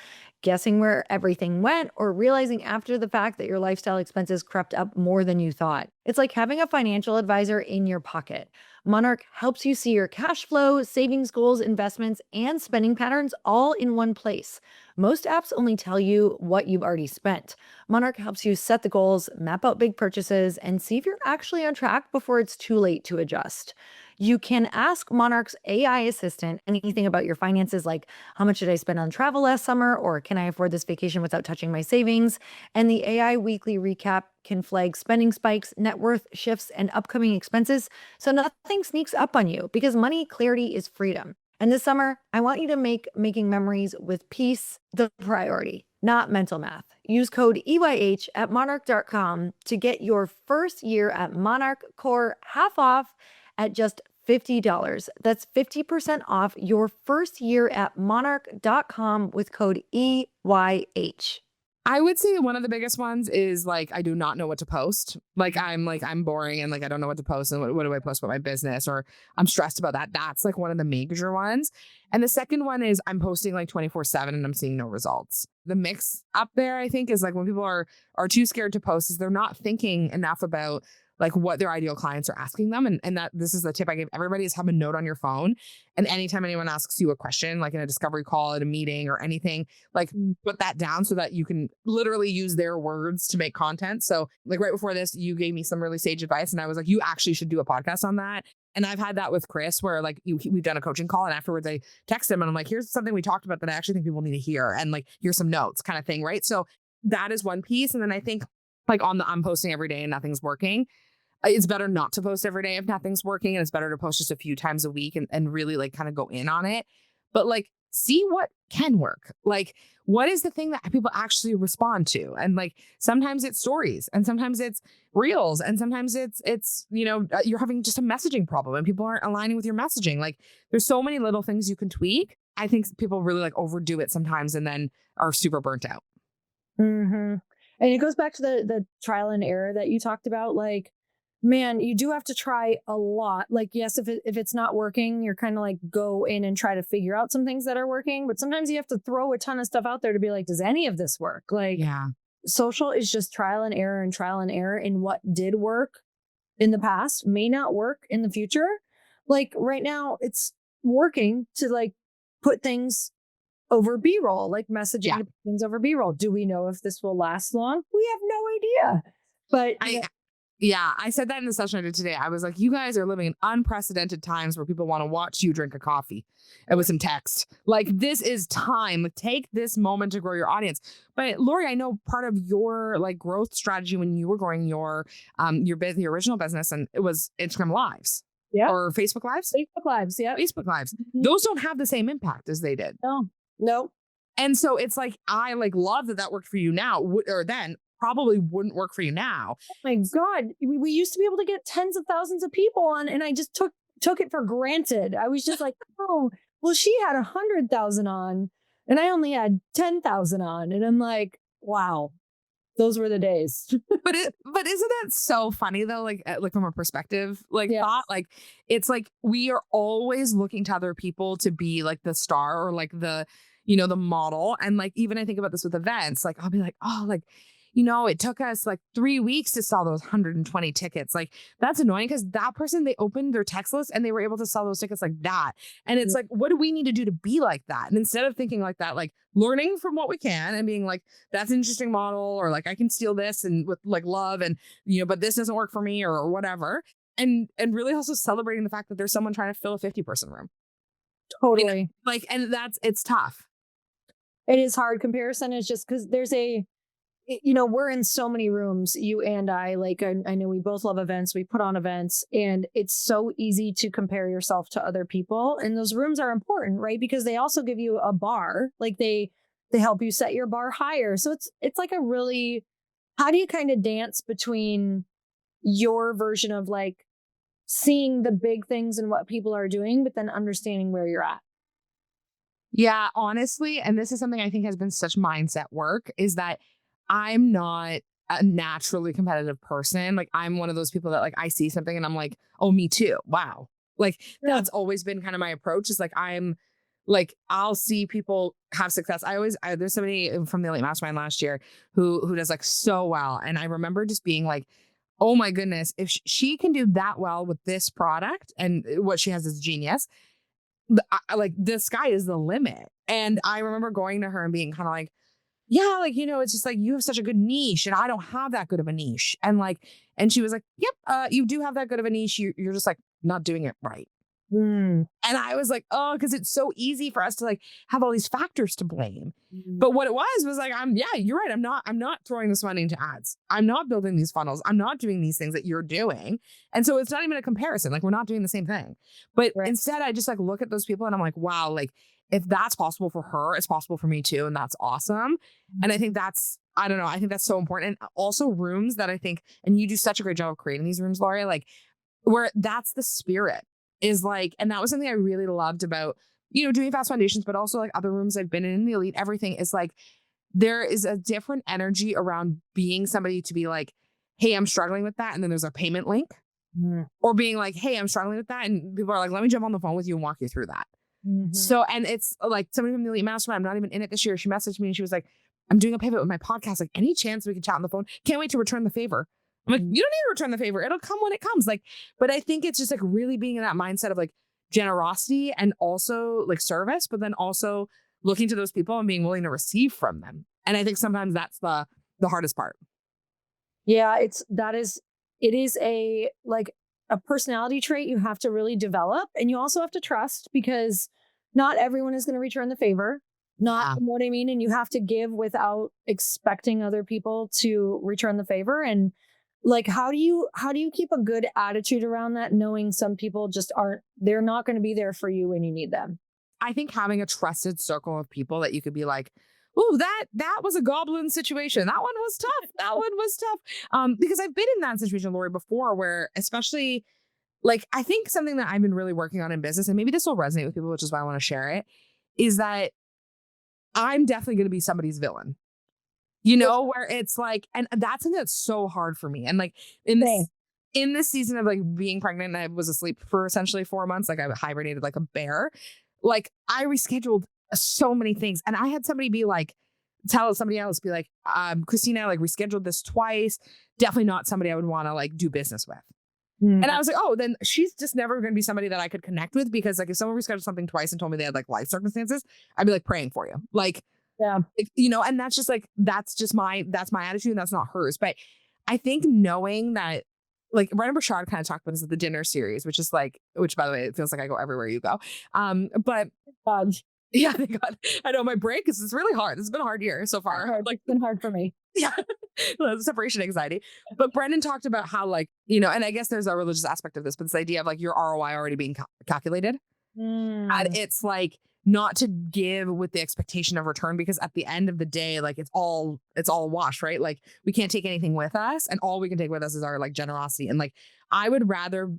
guessing where everything went, or realizing after the fact that your lifestyle expenses crept up more than you thought. It's like having a financial advisor in your pocket. Monarch helps you see your cash flow, savings goals, investments, and spending patterns all in one place. Most apps only tell you what you've already spent. Monarch helps you set the goals, map out big purchases, and see if you're actually on track before it's too late to adjust. You can ask Monarch's AI assistant anything about your finances, like how much did I spend on travel last summer, or can I afford this vacation without touching my savings? And the AI weekly recap can flag spending spikes, net worth shifts, and upcoming expenses so nothing sneaks up on you, because money clarity is freedom. And this summer, I want you to make making memories with peace the priority, not mental math. Use code EYH at monarch.com to get your first year at Monarch Core half off at just $50. That's 50% off your first year at monarch.com with code EYH. I would say one of the biggest ones is like, I do not know what to post. I'm boring and like, I don't know what to post, and what do I post about my business, or I'm stressed about that. That's like one of the major ones. And the second one is I'm posting like 24/7 and I'm seeing no results. The mix up there, I think, is like when people are too scared to post, is they're not thinking enough about like what their ideal clients are asking them. And that this is the tip I give everybody, is have a note on your phone. And anytime anyone asks you a question, like in a discovery call, at a meeting or anything, like put that down so that you can literally use their words to make content. So like right before this, you gave me some really sage advice. And I was like, you actually should do a podcast on that. And I've had that with Chris, where like we've done a coaching call, and afterwards I text him and I'm like, here's something we talked about that I actually think people need to hear. And like, here's some notes kind of thing. Right. So that is one piece. And then I think like I'm posting every day and nothing's working. It's better not to post every day if nothing's working, and it's better to post just a few times a week and really like kind of go in on it. But like, see what can work. Like, what is the thing that people actually respond to? And like, sometimes it's stories, and sometimes it's reels, and sometimes it's you're having just a messaging problem and people aren't aligning with your messaging. Like, there's so many little things you can tweak. I think people really like overdo it sometimes and then are super burnt out. Mm-hmm. And it goes back to the trial and error that you talked about. Like, man, you do have to try a lot. Like, yes, if it's not working, you're kind of like go in and try to figure out some things that are working. But sometimes you have to throw a ton of stuff out there to be like, does any of this work? Like, Yeah. Social is just trial and error and trial and error. And what did work in the past may not work in the future. Like right now, it's working to like put things over B-roll, like messaging to put things over B-roll. Do we know if this will last long? We have no idea. But Yeah, I said that in the session I did today. I was like, you guys are living in unprecedented times where people want to watch you drink a coffee and with some text. Like, this is time. Take this moment to grow your audience. But Lori, I know part of your like growth strategy when you were growing your your original business, and it was Instagram Lives. Yeah. Or Facebook Lives? Facebook Lives, yeah. Facebook Lives. Those don't have the same impact as they did. No. And so it's like, I like love that worked for you now, or then probably wouldn't work for you now. Oh my God. We used to be able to get tens of thousands of people on, and I just took it for granted. I was just like, oh, well, she had 100,000 on and I only had 10,000 on. And I'm like, wow, those were the days. But isn't that so funny though? Like from a perspective, like thought, like it's like we are always looking to other people to be like the star or like the, the model. And like, even I think about this with events, like I'll be like, oh, like, it took us like 3 weeks to sell those 120 tickets. Like, that's annoying because that person, they opened their text list and they were able to sell those tickets like that. And it's like, what do we need to do to be like that? And instead of thinking like that, like learning from what we can and being like, that's an interesting model, or like I can steal this and with like love and, but this doesn't work for me or whatever. And really also celebrating the fact that there's someone trying to fill a 50-person room. Totally. Like, and it's tough. It is hard. Comparison is just because there's we're in so many rooms, you and I, like, I know we both love events. We put on events, and it's so easy to compare yourself to other people. And those rooms are important, right? Because they also give you a bar, like they help you set your bar higher. So it's like a really, how do you kind of dance between your version of like seeing the big things and what people are doing, but then understanding where you're at? Yeah, honestly. And this is something I think has been such mindset work, is that I'm not a naturally competitive person. Like, I'm one of those people that like, I see something and I'm like, oh, me too. Wow. Like, that's always been kind of my approach, is like, I'm like, I'll see people have success. There's somebody from the Elite Mastermind last year who does like so well. And I remember just being like, oh my goodness, if she can do that well with this product and what she has is genius, like the sky is the limit. And I remember going to her and being kind of like, yeah, like, it's just like, you have such a good niche and I don't have that good of a niche. And she was like, yep, you do have that good of a niche. You're just like not doing it right. And I was like, oh, because it's so easy for us to like have all these factors to blame. But what it was like, you're right. I'm not throwing this money into ads. I'm not building these funnels. I'm not doing these things that you're doing. And so it's not even a comparison. Like, we're not doing the same thing. But instead I just like look at those people and I'm like, wow, like if that's possible for her, it's possible for me too. And that's awesome. And I think I don't know. I think that's so important. And also rooms that I think, and you do such a great job of creating these rooms, Lori, like where that's the spirit. Is like, and that was something I really loved about, doing Fast Foundations, but also like other rooms I've been in the Elite, everything is like, there is a different energy around being somebody to be like, hey, I'm struggling with that. And then there's a payment link, or being like, hey, I'm struggling with that. And people are like, let me jump on the phone with you and walk you through that. So, and it's like somebody from the Elite Mastermind, I'm not even in it this year. She messaged me and she was like, I'm doing a pivot with my podcast. Like, any chance we can chat on the phone? Can't wait to return the favor. I'm like, you don't need to return the favor. It'll come when it comes. Like, but I think it's just like really being in that mindset of like generosity and also like service, but then also looking to those people and being willing to receive from them. And I think sometimes that's the hardest part. Yeah, it is a personality trait you have to really develop, and you also have to trust, because not everyone is going to return the favor. You know what I mean? And you have to give without expecting other people to return the favor. And like, how do you keep a good attitude around that, knowing some people just they're not going to be there for you when you need them? I think having a trusted circle of people that you could be like, oh, that was a goblin situation. That one was tough. That one was tough. Because I've been in that situation, Lori, before, where especially like, I think something that I've been really working on in business, and maybe this will resonate with people, which is why I want to share it, is that I'm definitely going to be somebody's villain. Where it's like, and that's something that's so hard for me. And like in this season of like being pregnant, I was asleep for essentially 4 months. Like, I hibernated like a bear. Like, I rescheduled so many things. And I had somebody be like, tell somebody else, be like, Kristina, like rescheduled this twice. Definitely not somebody I would want to like do business with. And I was like, oh, then she's just never going to be somebody that I could connect with, because like if someone rescheduled something twice and told me they had like life circumstances, I'd be like praying for you. Like, yeah, and that's just like, that's my attitude, and that's not hers. But I think knowing that like Brennan Burchard kind of talked about this at the dinner series, which is like, which by the way, it feels like I go everywhere you go. But God, yeah, thank God. I know my break is it's really hard. It's been a hard year so far. hard. Like, It's been hard for me. yeah, separation anxiety. But Brendan talked about how, like, and I guess there's a religious aspect of this, but this idea of like your ROI already being calculated. And it's like not to give with the expectation of return, because at the end of the day, like it's all a wash, right? Like we can't take anything with us, and all we can take with us is our like generosity. And like I would rather,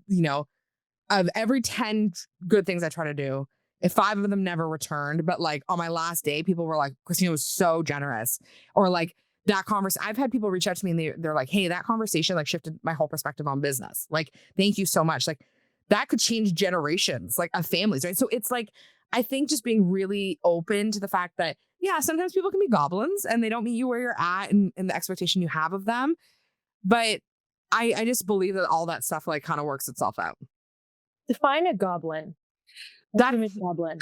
of every 10 good things I try to do, if 5 of them never returned, but like on my last day, people were like, Kristina was so generous, or like that conversation. I've had people reach out to me and they're like, hey, that conversation like shifted my whole perspective on business. Like, thank you so much. Like that could change generations, like of families, right? So it's like, I think just being really open to the fact that, yeah, sometimes people can be goblins and they don't meet you where you're at and the expectation you have of them. But I just believe that all that stuff like kind of works itself out. Define a goblin. That goblin.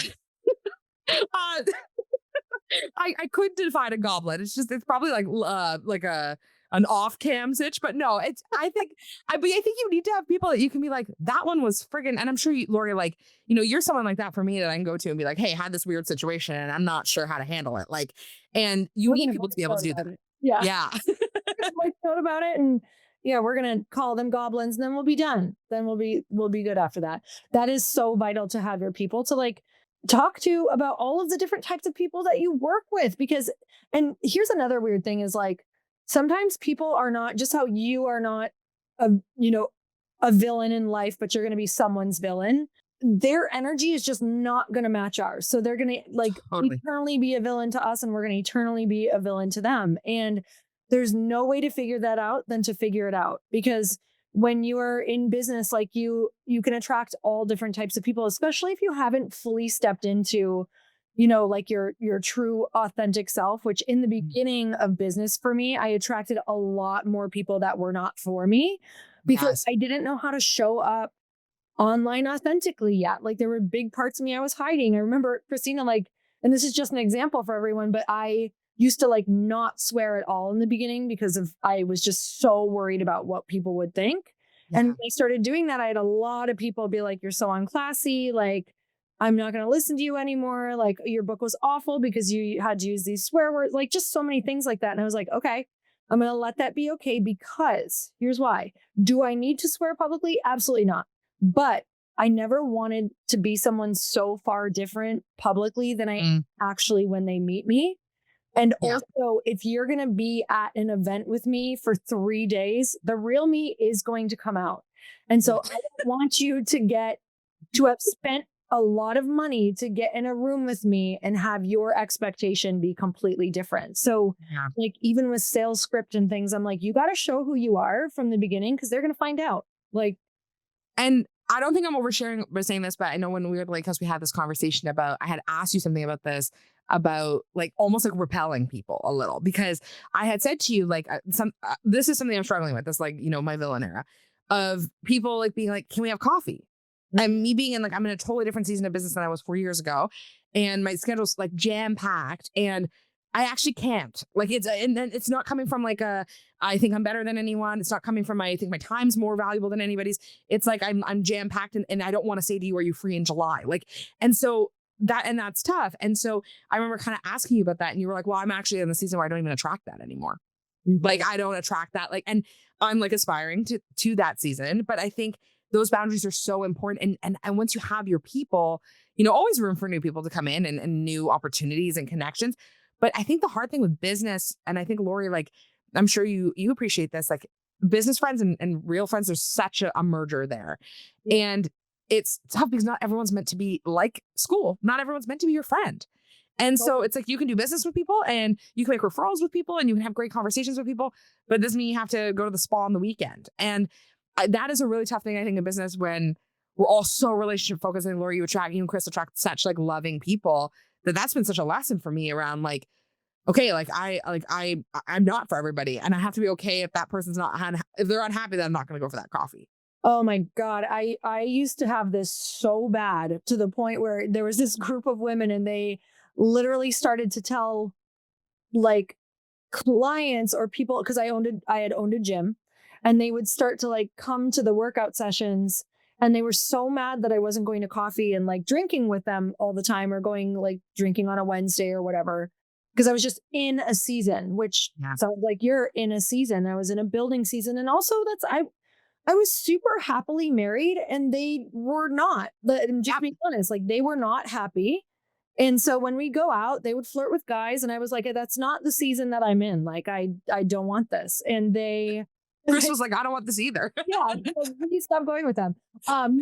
I could define a goblin. It's probably like an off-cam sitch, but no, I think you need to have people that you can be like, that one was friggin', and I'm sure you, Lori, like, you're someone like that for me that I can go to and be like, hey, I had this weird situation and I'm not sure how to handle it. Like, and you need people to be able to do that. Yeah. Yeah. Thought about it, and yeah, we're gonna call them goblins, and then we'll be done. Then we'll be good after that. That is so vital to have your people to like talk to about all of the different types of people that you work with, because, and here's another weird thing is like, sometimes people are not just how you are not a villain in life, but you're going to be someone's villain. Their energy is just not going to match ours. So they're going to like eternally be a villain to us, and we're going to eternally be a villain to them. And there's no way to figure that out than to figure it out, because when you are in business, like you can attract all different types of people, especially if you haven't fully stepped into, like your true authentic self, which in the beginning of business for me, I attracted a lot more people that were not for me because I didn't know how to show up online authentically yet. Like there were big parts of me I was hiding. I remember Kristina, like, and this is just an example for everyone, but I used to like not swear at all in the beginning because I was just so worried about what people would think. Yeah. And when I started doing that, I had a lot of people be like, you're so unclassy. Like, I'm not going to listen to you anymore. Like your book was awful because you had to use these swear words, like just so many things like that. And I was like, okay, I'm going to let that be okay, because here's why. Do I need to swear publicly? Absolutely not. But I never wanted to be someone so far different publicly than I actually when they meet me. And also, if you're going to be at an event with me for 3 days, the real me is going to come out. And so I don't want you to have spent a lot of money to get in a room with me and have your expectation be completely different. So like even with sales script and things, I'm like, you got to show who you are from the beginning, because they're going to find out. Like, and I don't think I'm oversharing by saying this, but I know when we were like, because we had this conversation about, I had asked you something about this, about like almost like repelling people a little, because I had said to you, like this is something I'm struggling with, this like, my villain era of people like being like, can we have coffee? And me being in like, I'm in a totally different season of business than I was 4 years ago. And my schedule's like jam packed, and I actually can't. Like and then it's not coming from like I think I'm better than anyone. It's not coming from I think my time's more valuable than anybody's. It's like I'm jam packed, and I don't want to say to you, are you free in July? Like, and so that's tough. And so I remember kind of asking you about that, and you were like, well, I'm actually in the season where I don't even attract that anymore. Like I don't attract that. Like, and I'm like aspiring to that season, but I think those boundaries are so important. And once you have your people, always room for new people to come in and new opportunities and connections. But I think the hard thing with business, and I think Lori, like, I'm sure you appreciate this, like business friends and real friends, there's such a merger there. And it's tough because not everyone's meant to be like school. Not everyone's meant to be your friend. And so it's like, you can do business with people and you can make referrals with people and you can have great conversations with people, but it doesn't mean you have to go to the spa on the weekend. And that is a really tough thing, I think, in business when we're all so relationship focused. And Laura, you and Chris attract such like loving people that's been such a lesson for me around like, okay, like I'm not for everybody, and I have to be okay if that person's not, if they're unhappy, then I'm not going to go for that coffee. Oh my God. I used to have this so bad to the point where there was this group of women and they literally started to tell like clients or people, because I had owned a gym, and they would start to like come to the workout sessions, and they were so mad that I wasn't going to coffee and like drinking with them all the time, or going like drinking on a Wednesday or whatever, because I was just in a season, which sounds like you're in a season. I was in a building season. And also I was super happily married, and they were not. Just being honest, like they were not happy. And so when we go out, they would flirt with guys, and I was like, that's not the season that I'm in. Like I don't want this. And Chris was like, I don't want this either. Yeah, please stop going with them.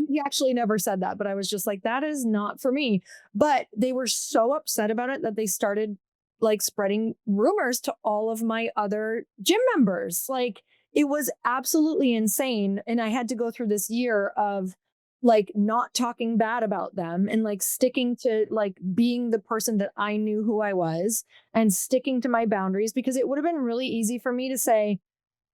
He actually never said that, but I was just like, that is not for me. But they were so upset about it that they started like spreading rumors to all of my other gym members. Like it was absolutely insane. And I had to go through this year of like not talking bad about them, and like sticking to like being the person that I knew who I was, and sticking to my boundaries, because it would have been really easy for me to say,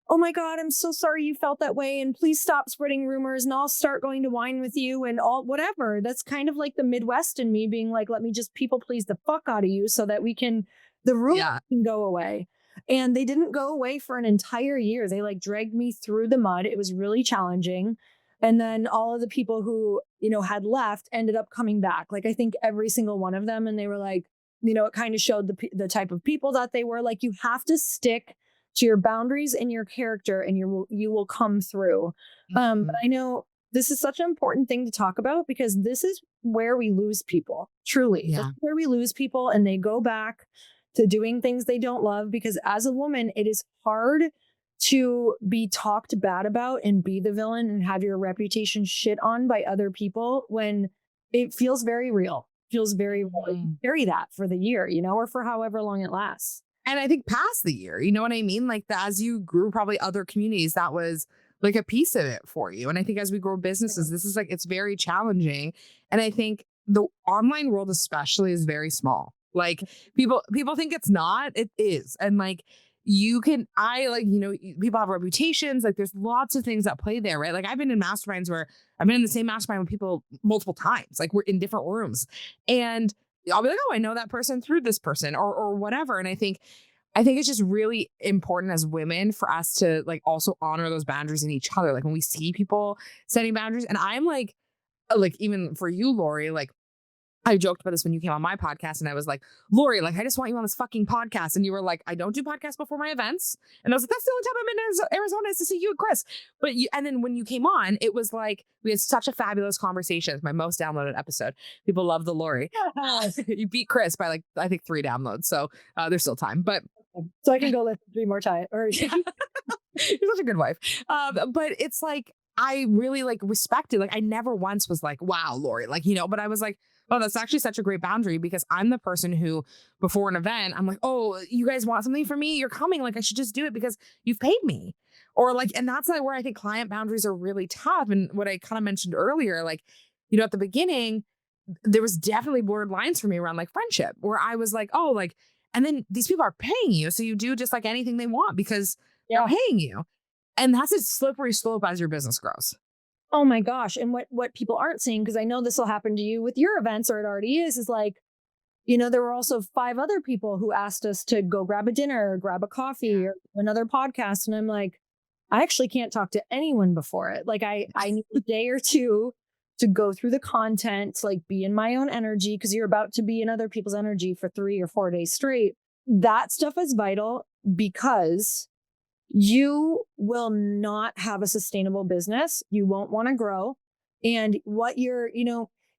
oh my God, I'm so sorry you felt that way, and please stop spreading rumors, and I'll start going to wine with you and all whatever. That's kind of like the Midwest in me being like, let me just people please the fuck out of you so that the rumors can go away. And they didn't go away for an entire year. They like dragged me through the mud. It was really challenging. And then all of the people who, had left ended up coming back. Like I think every single one of them. And they were like, it kind of showed the type of people that they were. Like you have to stick to your boundaries and your character, and you will come through. But I know this is such an important thing to talk about, because this is where we lose people. Truly, this is where we lose people, and they go back to doing things they don't love. Because as a woman, it is hard to be talked bad about and be the villain and have your reputation shit on by other people when it feels very real. Feels very real. Carry that for the year, or for however long it lasts. And I think past the year, you know what I mean? Like as you grew probably other communities, that was like a piece of it for you. And I think as we grow businesses, this is like, it's very challenging. And I think the online world especially is very small. Like people think it's not, it is. And like people have reputations, like there's lots of things that play there, right? Like I've been in masterminds where I've been in the same mastermind with people multiple times, like we're in different rooms, and I'll be like, oh, I know that person through this person or whatever. And I think it's just really important as women for us to like also honor those boundaries in each other. Like when we see people setting boundaries, and I'm like even for you, Lori, like I joked about this when you came on my podcast, and I was like, Lori, like, I just want you on this fucking podcast. And you were like, I don't do podcasts before my events. And I was like, that's the only time I'm in Arizona is to see you and Chris. And then when you came on, it was like, we had such a fabulous conversation. It's my most downloaded episode. People love the Lori. You beat Chris by like, I think 3 downloads. So there's still time, but. So I can go listen 3 more times. You're such a good wife. But it's like, I really like respected, like I never once was like, wow, Lori, like, but I was like, oh, that's actually such a great boundary, because I'm the person who before an event, I'm like, oh, you guys want something from me? You're coming. Like I should just do it because you've paid me. Or like, and that's like where I think client boundaries are really tough. And what I kind of mentioned earlier, like, at the beginning, there was definitely blurred lines for me around like friendship, where I was like, oh, like, and then these people are paying you. So you do just like anything they want because they're paying you. And that's a slippery slope as your business grows. Oh my gosh. And what people aren't seeing, because I know this will happen to you with your events, or it already is like, there were also 5 other people who asked us to go grab a dinner or grab a coffee or another podcast. And I'm like, I actually can't talk to anyone before it. Like I need a day or two to go through the content, to like be in my own energy, because you're about to be in other people's energy for 3 or 4 days straight. That stuff is vital, because you will not have a sustainable business. You won't want to grow. And what you're,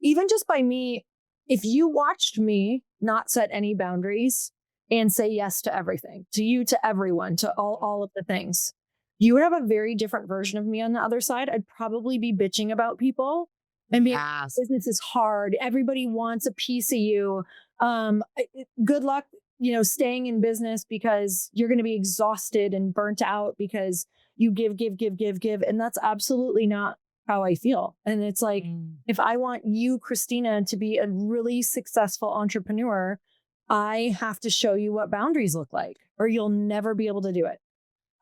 even just by me, if you watched me not set any boundaries and say yes to everything, to you, to everyone, to all of the things, you would have a very different version of me on the other side. I'd probably be bitching about people and being, business is hard. Everybody wants a piece of you. Good luck staying in business, because you're going to be exhausted and burnt out because you give. And that's absolutely not how I feel. And it's like, if I want you, Kristina, to be a really successful entrepreneur, I have to show you what boundaries look like, or you'll never be able to do it.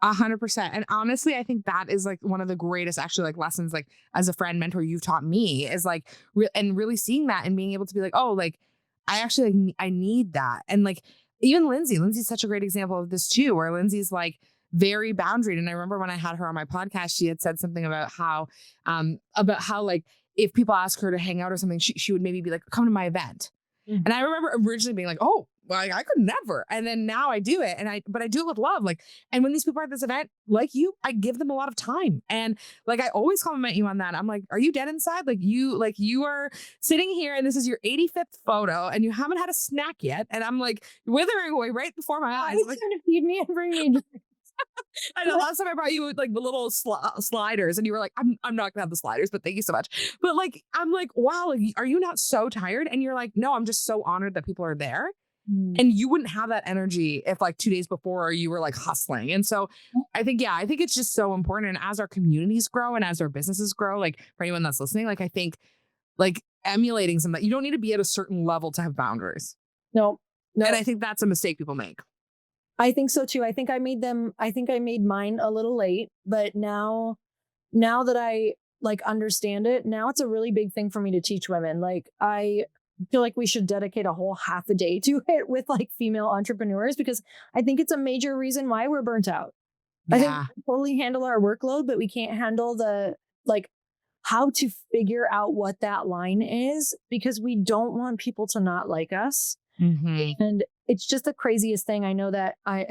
100%. And honestly, I think that is like one of the greatest actually like lessons, like as a friend mentor, you've taught me, is like, and really seeing that and being able to be like, oh, like I actually like, I need that. And like, even Lindsay's such a great example of this too, where Lindsay's like, very boundaried. And I remember when I had her on my podcast, she had said something about how like if people ask her to hang out or something, she would maybe be like, come to my event. Mm. And I remember originally being like, oh, well, I could never. And then now I do it. But I do it with love. Like, and when these people are at this event, like you, I give them a lot of time. And like, I always compliment you on that. I'm like, are you dead inside? Like you are sitting here and this is your 85th photo and you haven't had a snack yet. And I'm like withering away right before my eyes. He's Like, trying to feed me and bring me. I know last time I brought you like the little sliders and you were like, I'm not gonna have the sliders, but thank you so much. But like, I'm like, wow, like, are you not so tired? And you're like, no, I'm just so honored that people are there. And you wouldn't have that energy if like 2 days before you were like hustling. And so I think it's just so important. And as our communities grow and as our businesses grow, like for anyone that's listening, like I think like emulating some that you don't need to be at a certain level to have boundaries. No. And I think that's a mistake people make. I think so too. I think I made mine a little late, but now that I like understand it, now it's a really big thing for me to teach women. Like I feel like we should dedicate a whole half a day to it with like female entrepreneurs, because I think it's a major reason why we're burnt out. Yeah. I think we can totally handle our workload, but we can't handle the like how to figure out what that line is, because we don't want people to not like us. Mm-hmm. And it's just the craziest thing. I know that I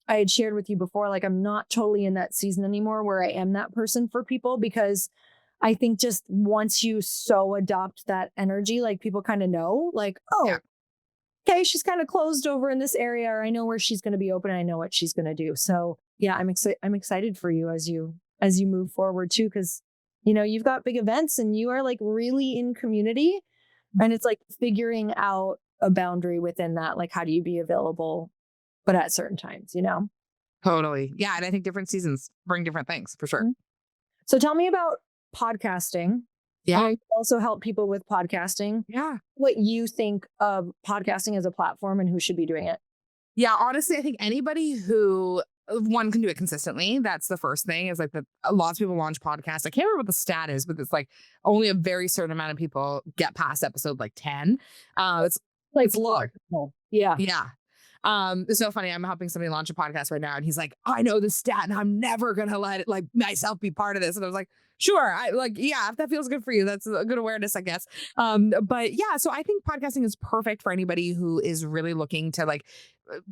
had shared with you before, like I'm not totally in that season anymore where I am that person for people, because I think just once you so adopt that energy, like people kind of know, like, oh, okay, she's kind of closed over in this area, or I know where she's going to be open and I know what she's going to do. So yeah, I'm excited for you as you move forward too, because you know, you've got big events and you are like really in community, and it's like figuring out a boundary within that. Like, how do you be available, but at certain times, you know? Totally. Yeah. And I think different seasons bring different things for sure. Mm-hmm. So tell me about podcasting. Yeah. I also help people with podcasting. Yeah. What you think of podcasting as a platform and who should be doing it? Yeah. Honestly, I think anybody who one can do it consistently. That's the first thing, is like that lots of people launch podcasts. I can't remember what the stat is, but it's like only a very certain amount of people get past episode like 10. It's like, it's low. Yeah. Yeah. It's so funny. I'm helping somebody launch a podcast right now, and he's like, I know this stat and I'm never going to let it like myself be part of this. And I was like, sure. I like, yeah, if that feels good for you, that's a good awareness, I guess. But yeah, so I think podcasting is perfect for anybody who is really looking to like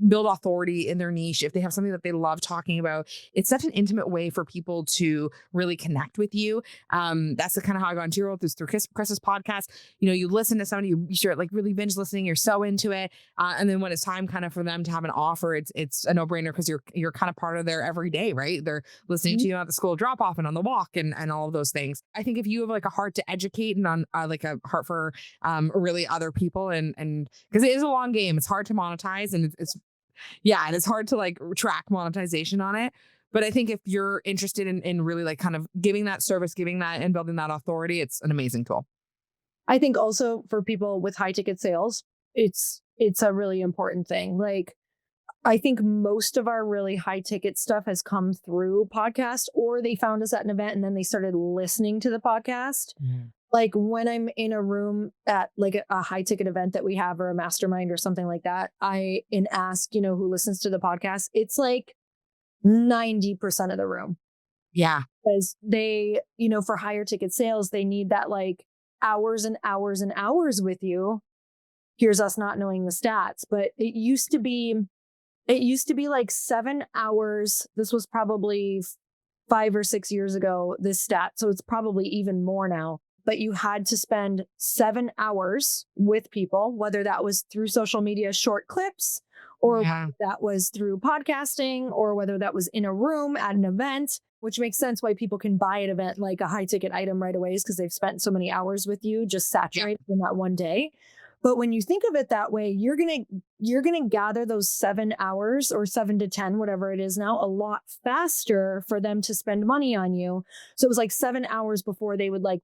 build authority in their niche. If they have something that they love talking about, it's such an intimate way for people to really connect with you. That's the kind of how I got into your world, through Chris's podcast. You know, you listen to somebody, you start like really binge listening, you're so into it. And then when it's time kind of for them to have an offer, it's a no brainer, because you're kind of part of their everyday, right? They're listening to you at the school drop off and on the walk and all of those things. I think if you have like a heart to educate and on like a heart for really other people, and because it is a long game, it's hard to monetize, and it's hard to like track monetization on it. But I think if you're interested in really like kind of giving that service, giving that and building that authority, it's an amazing tool. I think also for people with high ticket sales, it's a really important thing. Like, I think most of our really high ticket stuff has come through podcast, or they found us at an event and then they started listening to the podcast. Mm. Like when I'm in a room at like a high ticket event that we have, or a mastermind or something like that, I ask, who listens to the podcast, it's like 90% of the room. Yeah. Because they, for higher ticket sales, they need that like hours and hours and hours with you. Here's us not knowing the stats, but it used to be like 7 hours. This was probably 5 or 6 years ago, this stat. So it's probably even more now. But you had to spend 7 hours with people, whether that was through social media short clips, or that was through podcasting, or whether that was in a room at an event, which makes sense why people can buy an event like a high ticket item right away, is because they've spent so many hours with you, just saturated in that one day. But when you think of it that way, you're gonna gather those 7 hours, or 7 to 10, whatever it is now, a lot faster for them to spend money on you. So it was like 7 hours before they would like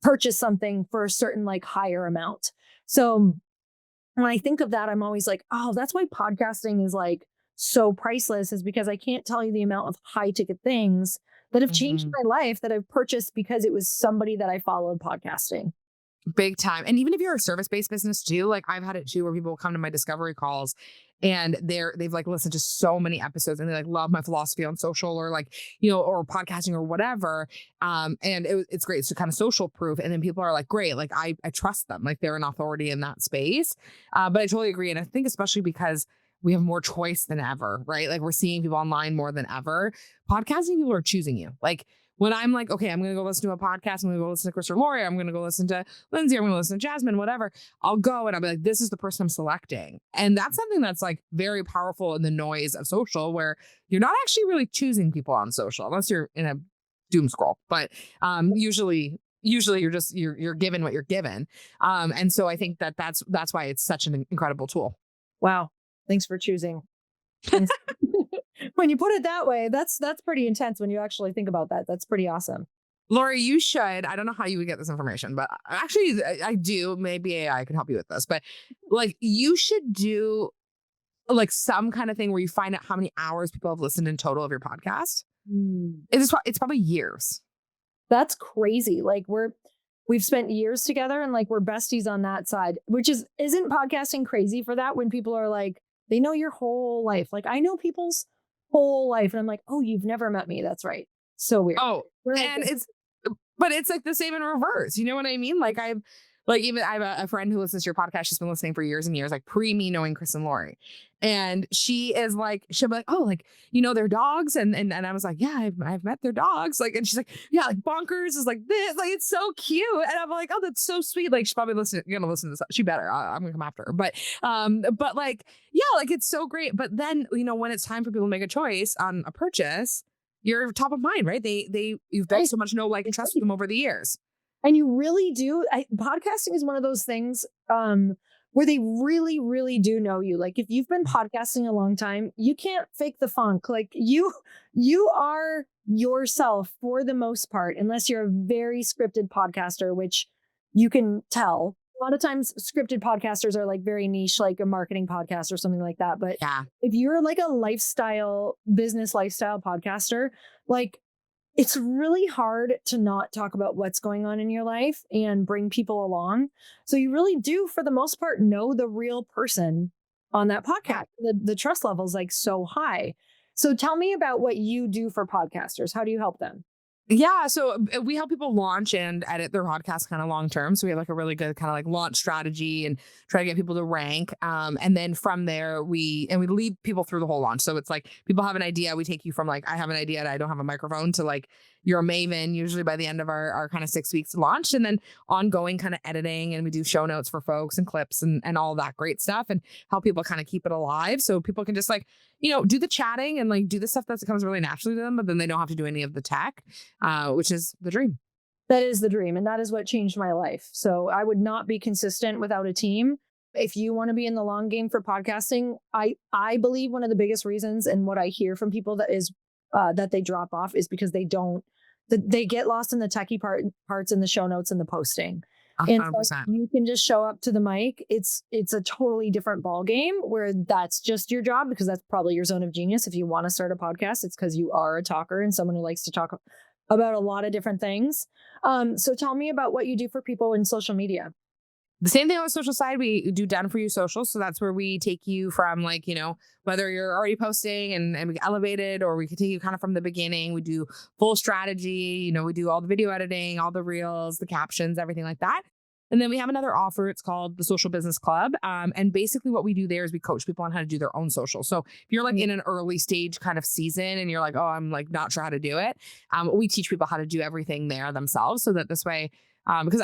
purchase something for a certain like higher amount. So when I think of that, I'm always like, oh, that's why podcasting is like so priceless, is because I can't tell you the amount of high ticket things that have changed my life that I've purchased because it was somebody that I followed podcasting. Big time. And even if you're a service-based business too, like I've had it too, where people will come to my discovery calls and they've like listened to so many episodes and they like love my philosophy on social or like, or podcasting or whatever. And it's great. It's kind of social proof. And then people are like, great. Like I trust them. Like they're an authority in that space. But I totally agree. And I think especially because we have more choice than ever, right? Like we're seeing people online more than ever. Podcasting people are choosing you. Like when I'm like, okay, I'm going to go listen to a podcast. I'm going to go listen to Chris or Lori. I'm going to go listen to Lindsay. I'm going to listen to Jasmine, whatever. I'll go and I'll be like, this is the person I'm selecting. And that's something that's like very powerful in the noise of social, where you're not actually really choosing people on social unless you're in a doom scroll. But usually you're given what you're given. And so I think that's why it's such an incredible tool. Wow. Thanks for choosing. When you put it that way, that's pretty intense when you actually think about that. That's pretty awesome. Lori, you should. I don't know how you would get this information, but actually I do. Maybe AI could help you with this, but like you should do like some kind of thing where you find out how many hours people have listened in total of your podcast. It's probably years. That's crazy. Like we've spent years together and like we're besties on that side, which isn't podcasting crazy for that when people are like, they know your whole life. Like I know people's whole life and I'm like, oh, you've never met me. That's right. So weird. Oh, and it's like the same in reverse. You know what I mean? Like I have a friend who listens to your podcast. She's been listening for years and years, like pre me knowing Chris and Lori. And she'll be like, oh, like, their dogs. And I was like, yeah, I've met their dogs. Like, and she's like, yeah, like Bonkers is like this, like, it's so cute. And I'm like, oh, that's so sweet. Like she's probably going to listen to this. She better, I'm gonna come after her. But like, yeah, like it's so great. But then, when it's time for people to make a choice on a purchase, you're top of mind, right? You've built so much know, like, and trust with them over the years. And you really do. Podcasting is one of those things where they really, really do know you. Like if you've been podcasting a long time, you can't fake the funk. Like you are yourself for the most part, unless you're a very scripted podcaster, which you can tell. A lot of times scripted podcasters are like very niche, like a marketing podcast or something like that. But yeah, if you're like a business lifestyle podcaster, like it's really hard to not talk about what's going on in your life and bring people along. So you really do, for the most part, know the real person on that podcast. The trust level is like so high. So tell me about what you do for podcasters. How do you help them? Yeah. So we help people launch and edit their podcast kind of long term. So we have like a really good kind of like launch strategy and try to get people to rank. And then from there, we lead people through the whole launch. So it's like people have an idea. We take you from like, I have an idea and I don't have a microphone to like, you're a maven usually by the end of our kind of 6 weeks launch, and then ongoing kind of editing. And we do show notes for folks and clips and all that great stuff and help people kind of keep it alive. So people can just like, do the chatting and like do the stuff that comes really naturally to them, but then they don't have to do any of the tech, which is the dream. That is the dream. And that is what changed my life. So I would not be consistent without a team. If you want to be in the long game for podcasting, I believe one of the biggest reasons and what I hear from people that they drop off is because they get lost in the techie parts in the show notes and the posting. 100%. And so you can just show up to the mic. It's a totally different ball game where that's just your job, because that's probably your zone of genius. If you want to start a podcast, it's because you are a talker and someone who likes to talk about a lot of different things. So tell me about what you do for people in social media. The same thing on the social side, we do done for you social. So that's where we take you from like, whether you're already posting and we elevate it, or we can take you kind of from the beginning. We do full strategy, we do all the video editing, all the reels, the captions, everything like that. And then we have another offer. It's called the Social Business Club. And basically what we do there is we coach people on how to do their own social. So if you're like in an early stage kind of season and you're like, oh, I'm like not sure how to do it. We teach people how to do everything there themselves, so that this way, because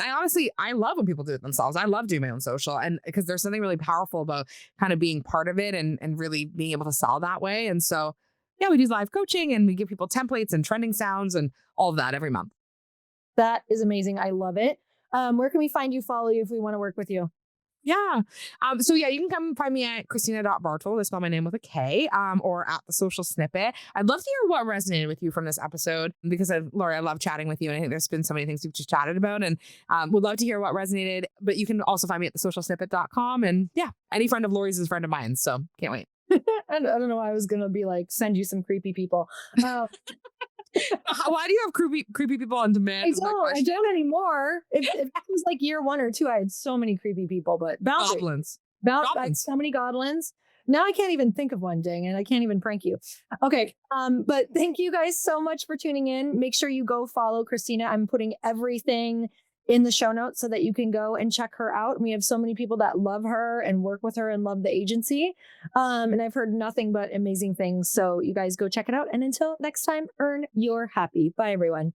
I love when people do it themselves. I love doing my own social, and because there's something really powerful about kind of being part of it and really being able to sell that way. And so, yeah, we do live coaching and we give people templates and trending sounds and all of that every month. That is amazing. I love it. Where can we find you, follow you if we want to work with you? Yeah. So yeah, you can come find me at Kristina.Bartold. I spell my name with a K, or at the Social Snippet. I'd love to hear what resonated with you from this episode, because Lori, I love chatting with you. And I think there's been so many things we've just chatted about, and would love to hear what resonated. But you can also find me at thesocialsnippet.com. And yeah, any friend of Lori's is a friend of mine. So can't wait. I don't know why I was going to be like, send you some creepy people. Why do you have creepy people on demand? I don't anymore. It was like year 1 or 2. I had so many creepy people, but boundaries. Goblins. So many goblins. Now I can't even think of one, dang it. I can't even prank you. Okay. But thank you guys so much for tuning in. Make sure you go follow Kristina. I'm putting everything in the show notes so that you can go and check her out. We have so many people that love her and work with her and love the agency. And I've heard nothing but amazing things. So you guys go check it out. And until next time, earn your happy. Bye, everyone.